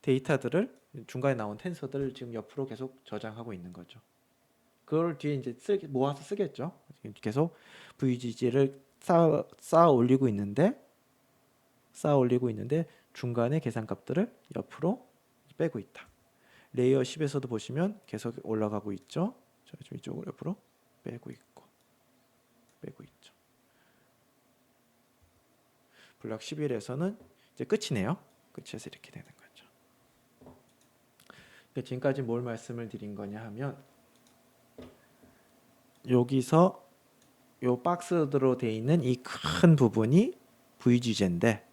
[SPEAKER 1] 데이터들을 중간에 나온 텐서들을 지금 옆으로 계속 저장하고 있는 거죠. 그걸 뒤에 이제 모아서 쓰겠죠. 계속 VGG를 쌓아 올리고 있는데 중간에 계산값들을 옆으로 빼고 있다. 레이어 10에서도 보시면 계속 올라가고 있죠. 좀 이쪽으로 옆으로 빼고 있죠. 블럭 11에서는 이제 끝이네요. 끝에서 이렇게 되는 거죠. 지금까지 뭘 말씀을 드린 거냐 하면 여기서 요 박스로 되어 있는 이 큰 부분이 VGG인데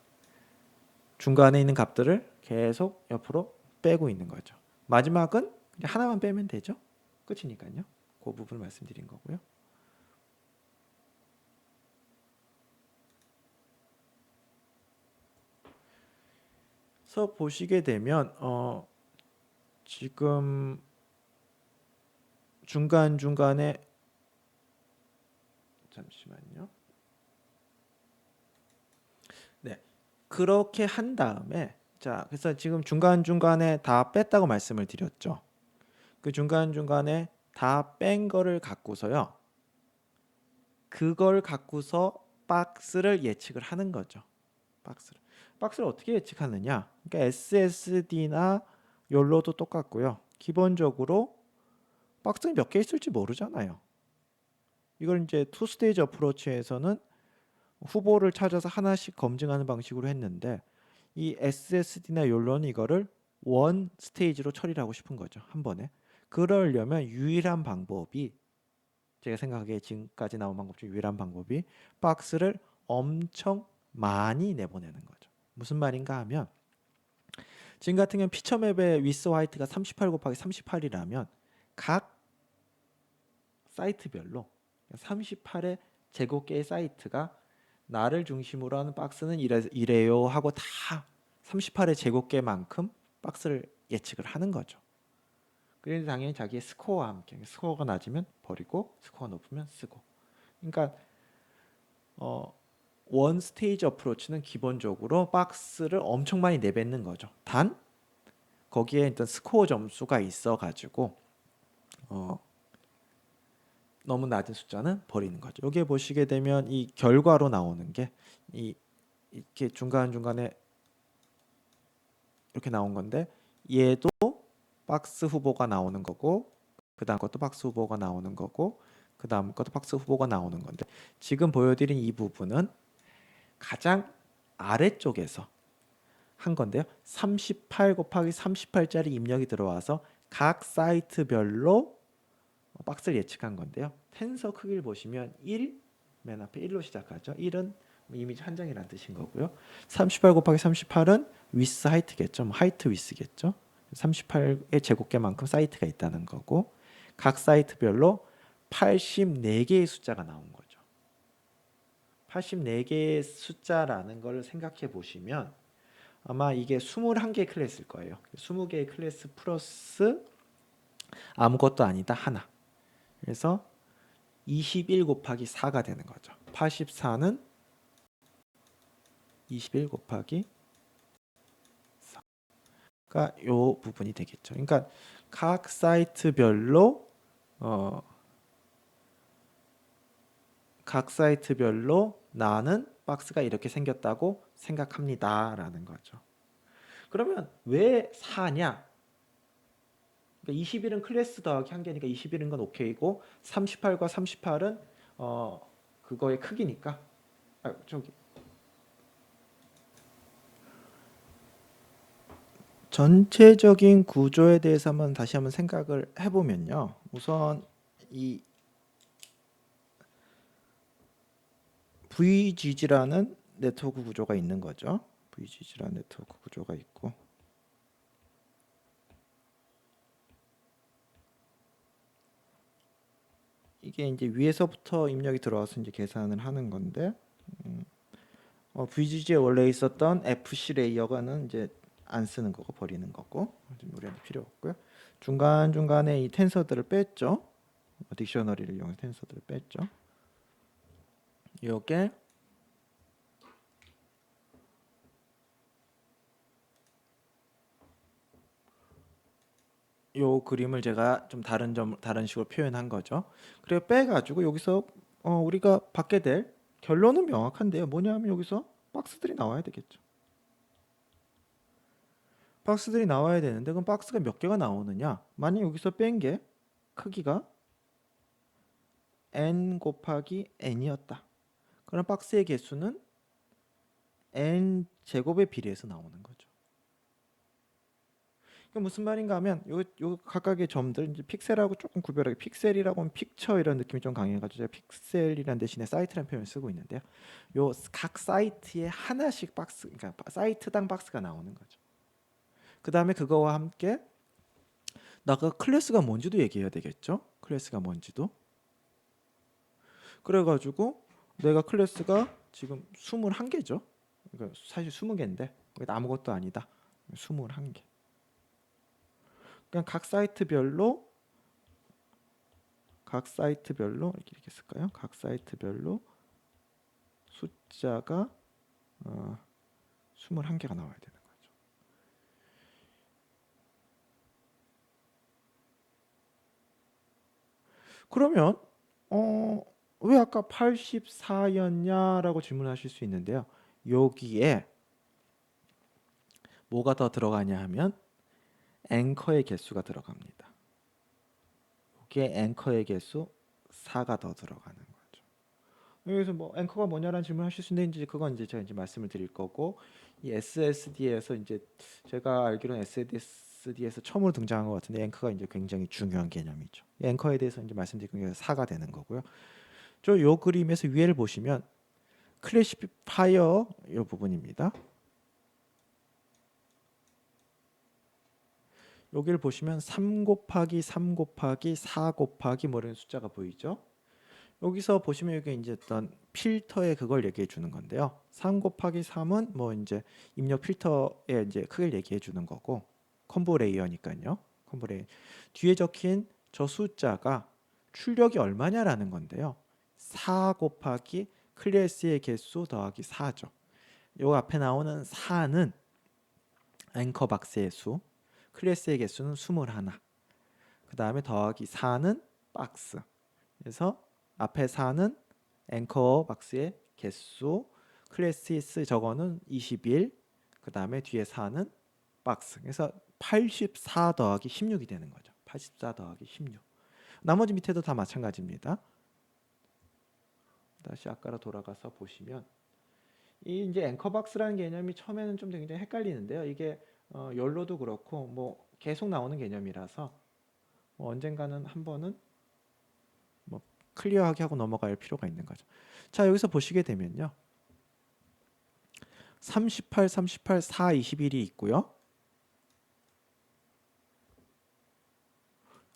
[SPEAKER 1] 중간에 있는 값들을 계속 옆으로 빼고 있는 거죠. 마지막은 그냥 하나만 빼면 되죠. 끝이니까요. 그 부분을 말씀드린 거고요. 그래서 보시게 되면 지금 중간중간에 잠시만요. 네. 그렇게 한 다음에 자, 그래서 지금 중간중간에 다 뺐다고 말씀을 드렸죠. 그 중간중간에 다 뺀 거를 갖고서요. 그걸 갖고서 박스를 예측을 하는 거죠. 박스를 어떻게 예측하느냐? 그러니까 SSD나 욜로도 똑같고요. 기본적으로 박스는 몇 개 있을지 모르잖아요. 이걸 이제 투 스테이지 어프로치에서는 후보를 찾아서 하나씩 검증하는 방식으로 했는데 이 SSD나 욜로는 이거를 원 스테이지로 처리를 하고 싶은 거죠. 한 번에. 그러려면 유일한 방법이 제가 생각하기에 지금까지 나온 방법 중 유일한 방법이 박스를 엄청 많이 내보내는 거죠. 무슨 말인가 하면 지금 같은 경우는 피처맵의 위스 화이트가 38 곱하기 38이라면 각 사이트별로 38의 제곱개의 사이트가 나를 중심으로 하는 박스는 이래요 하고 다 38의 제곱개만큼 박스를 예측을 하는 거죠. 그래서 당연히 자기의 스코어와 함께 스코어가 낮으면 버리고 스코어가 높으면 쓰고. 그러니까 원 스테이지 어프로치는 기본적으로 박스를 엄청 많이 내뱉는 거죠. 단 거기에 일단 스코어 점수가 있어가지고 너무 낮은 숫자는 버리는 거죠. 여기에 보시게 되면 이 결과로 나오는 게 이렇게 중간중간에 이렇게 나온 건데 얘도 박스 후보가 나오는 거고 그 다음 것도 박스 후보가 나오는 거고 그 다음 것도 박스 후보가 나오는 건데 지금 보여드린 이 부분은 가장 아래쪽에서 한 건데요. 38 곱하기 38짜리 입력이 들어와서 각 사이트별로 박스를 예측한 건데요. 텐서 크기를 보시면 1, 맨 앞에 1로 시작하죠. 1은 이미지 한 장이라는 뜻인 거고요. 38 곱하기 38은 위스 하이트겠죠. 뭐 하이트 위스겠죠. 38의 제곱개만큼 사이트가 있다는 거고 각 사이트별로 84개의 숫자가 나온 거죠. 84개의 숫자라는 걸 생각해 보시면 아마 이게 21개의 클래스일 거예요. 20개의 클래스 플러스 아무것도 아니다 하나. 그래서 21 곱하기 4가 되는 거죠. 84는 21 곱하기 4가 요 부분이 되겠죠. 그러니까 각 사이트별로 나는 박스가 이렇게 생겼다고 생각합니다라는 거죠. 그러면 왜 4냐? 그러니까 21은 클래스 더하기 한 개니까 21인 건 오케이고 38과 38은 그거의 크기니까 전체적인 구조에 대해서 다시 한번 생각을 해보면요. 우선 이 VGG라는 네트워크 구조가 있는 거죠. VGG라는 네트워크 구조가 있고 이게 이제 위에서부터 입력이 들어와서 이제 계산을 하는 건데 VGG에 원래 있었던 FC 레이어가는 이제 안 쓰는 거고 버리는 거고 우리한테 필요 없고요. 중간 중간에 이 텐서들을 뺐죠. 딕셔너리를 이용해 텐서들을 뺐죠. 요게 요 그림을 제가 좀 다른 식으로 표현한 거죠. 그리고 빼가지고 여기서 우리가 받게 될 결론은 명확한데요. 뭐냐면 여기서 박스들이 나와야 되겠죠. 박스들이 나와야 되는데 그럼 박스가 몇 개가 나오느냐? 만약 여기서 뺀 게 크기가 n 곱하기 n이었다. 그럼 박스의 개수는 n 제곱에 비례해서 나오는 거죠. 이게 무슨 말인가 하면 요 각각의 점들 이제 픽셀하고 조금 구별하게 픽셀이라고 하면 픽처 이런 느낌이 좀 강해가지고 제가 픽셀이란 대신에 사이트라는 표현을 쓰고 있는데요. 요 각 사이트에 하나씩 박스, 그러니까 사이트당 박스가 나오는 거죠. 그 다음에 그거와 함께 나가 클래스가 뭔지도 얘기해야 되겠죠. 클래스가 뭔지도. 그래가지고 내가 클래스가 지금 21개죠. 그러니까 사실 20개인데 아무것도 아니다. 21개. 그냥 각 사이트별로 이렇게 쓸까요? 각 사이트별로 숫자가 21개가 나와야 되는 거죠. 그러면 왜 아까 84였냐라고 질문하실 수 있는데요. 여기에 뭐가 더 들어가냐 하면 앵커의 개수가 들어갑니다. 여기에 앵커의 개수 4가 더 들어가는 거죠. 여기서 뭐 앵커가 뭐냐라는 질문 하실 수 있는데 그건 이제 제가 이제 말씀을 드릴 거고 이 SSD에서 이제 제가 알기로는 SSD에서 처음으로 등장한 것 같은데 앵커가 이제 굉장히 중요한 개념이죠. 이 앵커에 대해서 이제 말씀드릴 게 4가 되는 거고요. 요 그림에서 위에를 보시면 클래시파이어 이 부분입니다. 여기를 보시면 3 곱하기 3 곱하기 4 곱하기 뭐 이런 숫자가 보이죠? 여기서 보시면 여기 이제 어떤 필터의 그걸 얘기해 주는 건데요. 3 곱하기 3은 뭐 이제 입력 필터의 이제 크기를 얘기해 주는 거고 컴보 레이어니까요. 컴보 레이어. 뒤에 적힌 저 숫자가 출력이 얼마냐라는 건데요. 4 곱하기 클래스의 개수 더하기 4죠. 요 앞에 나오는 4는 앵커 박스의 수, 클래스의 개수는 21. 그 다음에 더하기 4는 박스. 그래서 앞에 4는 앵커 박스의 개수, 클래시스 저거는 21. 그 다음에 뒤에 4는 박스. 그래서 84 더하기 16이 되는 거죠. 84 더하기 16. 나머지 밑에도 다 마찬가지입니다. 다시 아까로 돌아가서 보시면 이 이제 앵커 박스라는 개념이 처음에는 좀 굉장히 헷갈리는데요. 이게 열로도 그렇고 뭐 계속 나오는 개념이라서 뭐 언젠가는 한 번은 뭐 클리어하게 하고 넘어갈 필요가 있는 거죠. 자, 여기서 보시게 되면요. 38, 38, 4, 21이 있고요.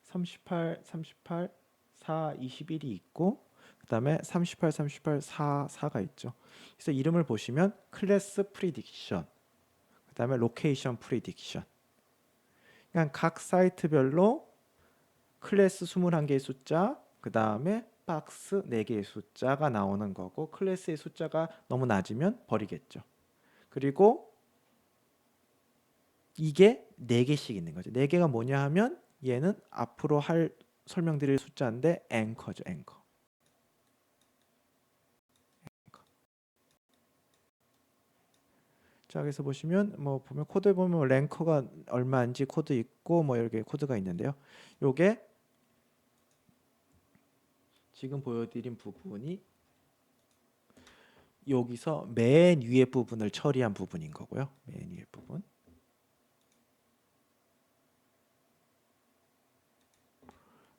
[SPEAKER 1] 38, 38, 4, 21이 있고 그 다음에 38, 38, 4, 4가 있죠. 그래서 이름을 보시면 클래스 프리딕션 그 다음에 로케이션 프리딕션 그냥 각 사이트별로 클래스 21개의 숫자 그 다음에 박스 4개의 숫자가 나오는 거고 클래스의 숫자가 너무 낮으면 버리겠죠. 그리고 이게 4개씩 있는 거죠. 4개가 뭐냐 하면 얘는 앞으로 할 설명드릴 숫자인데 앵커죠. 앵커. 자, 여기서 보시면 뭐 보면 코드에 보면 랭커가 얼마인지 코드 있고 뭐 이렇게 코드가 있는데요. 요게 지금 보여드린 부분이 여기서 맨 위에 부분을 처리한 부분인 거고요. 맨 위에 부분.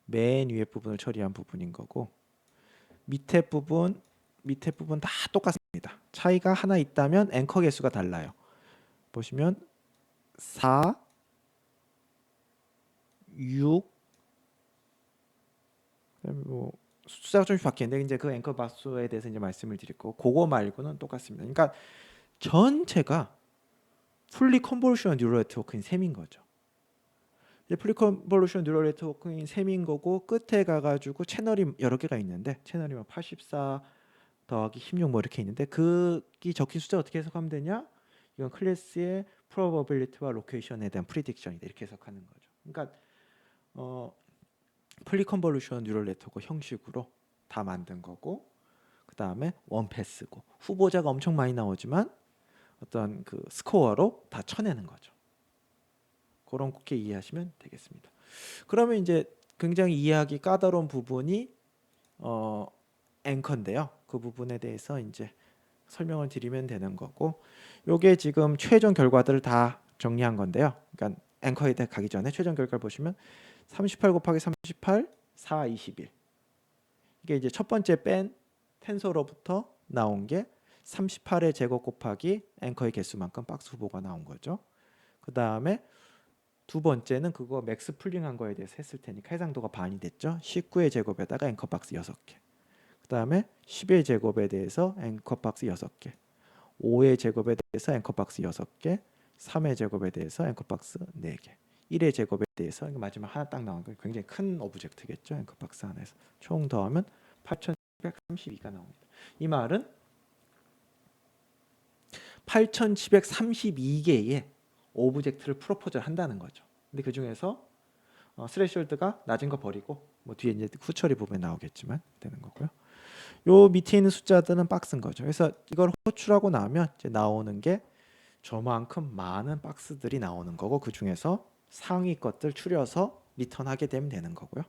[SPEAKER 1] 맨 위에 부분을 처리한 부분인 거고 밑에 부분 다 똑같습니다. 차이가 하나 있다면 앵커 개수가 달라요. 보시면 4, 6, 그다음에 뭐 숫자가 좀씩 바뀌는데 이제 그 앵커 박스에 대해서 이제 말씀을 드릴 거고 그거 말고는 똑같습니다. 그러니까 전체가 풀리 컨볼루션 뉴럴 네트워크인 셈인 거죠. 이제 풀리 컨볼루션 뉴럴 네트워크인 셈인 거고 끝에 가가지고 채널이 여러 개가 있는데 채널이 뭐 84 더하기 16 뭐 이렇게 있는데 그기 적힌 숫자 어떻게 해석하면 되냐? 이건 클래스의 probability와 location에 대한 prediction이다 이렇게 해석하는 거죠. 그러니까 풀리 컨볼루션 뉴럴 네트워크 형식으로 다 만든 거고 그 다음에 원패스고 후보자가 엄청 많이 나오지만 어떤 그 스코어로 다 쳐내는 거죠. 그렇게 이해하시면 되겠습니다. 그러면 이제 굉장히 이해하기 까다로운 부분이 앵커인데요. 그 부분에 대해서 이제 설명을 드리면 되는 거고 요게 지금 최종 결과들을 다 정리한 건데요. 그러니까 앵커에 가기 전에 최종 결과를 보시면 38 곱하기 38 4 21 이게 이제 첫 번째 뺀 텐서로부터 나온 게 38의 제곱 곱하기 앵커의 개수만큼 박스 후보가 나온 거죠. 그 다음에 두 번째는 그거 맥스 풀링한 거에 대해서 했을 테니까 해상도가 반이 됐죠. 19의 제곱에다가 앵커 박스 6개. 그 다음에 10의 제곱에 대해서 앵커 박스 6개. 5의 제곱에 대해서 앵커 박스 6개. 3의 제곱에 대해서 앵커 박스 4개. 1의 제곱에 대해서 마지막 하나 딱 나온 거 굉장히 큰 오브젝트겠죠. 앵커 박스 안에서 총 더하면 8,732가 나옵니다. 이 말은 8,732개의 오브젝트를 프로포즈를 한다는 거죠. 근데 그 중에서 스레시홀드가 낮은 거 버리고 뭐 뒤에 이제 후처리 부분에 나오겠지만 되는 거고요. 요 밑에 있는 숫자들은 박스인 거죠. 그래서 이걸 호출하고 나면 이제 나오는 게 저만큼 많은 박스들이 나오는 거고 그 중에서 상위 것들 추려서 리턴하게 되면 되는 거고요.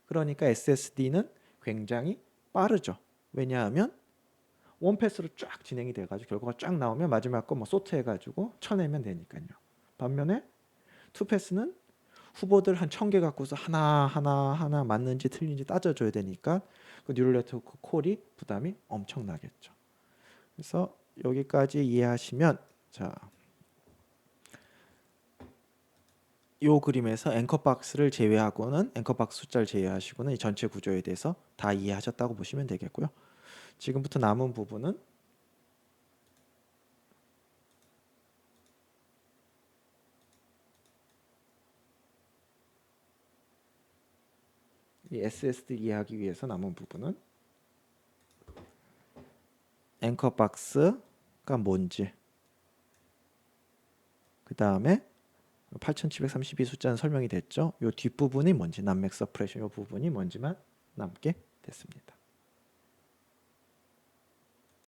[SPEAKER 1] 그러니까 SSD는 굉장히 빠르죠. 왜냐하면 원패스로 쫙 진행이 돼가지고 결과가 쫙 나오면 마지막 거 뭐 소트해가지고 쳐내면 되니까요. 반면에 투패스는 후보들 한 1000개 갖고서 하나 맞는지 틀린지 따져줘야 되니까 그 뉴럴 네트워크 콜이 부담이 엄청나겠죠. 그래서 여기까지 이해하시면 자, 요 그림에서 앵커 박스를 제외하고는 앵커 박스 숫자를 제외하시고는 이 전체 구조에 대해서 다 이해하셨다고 보시면 되겠고요. 지금부터 남은 부분은 이 SSD 이해하기 위해서 남은 부분은 앵커 박스가 뭔지 그 다음에 8732 숫자는 설명이 됐죠. 이 뒷부분이 뭔지 남맥 서프레션 이 부분이 뭔지만 남게 됐습니다.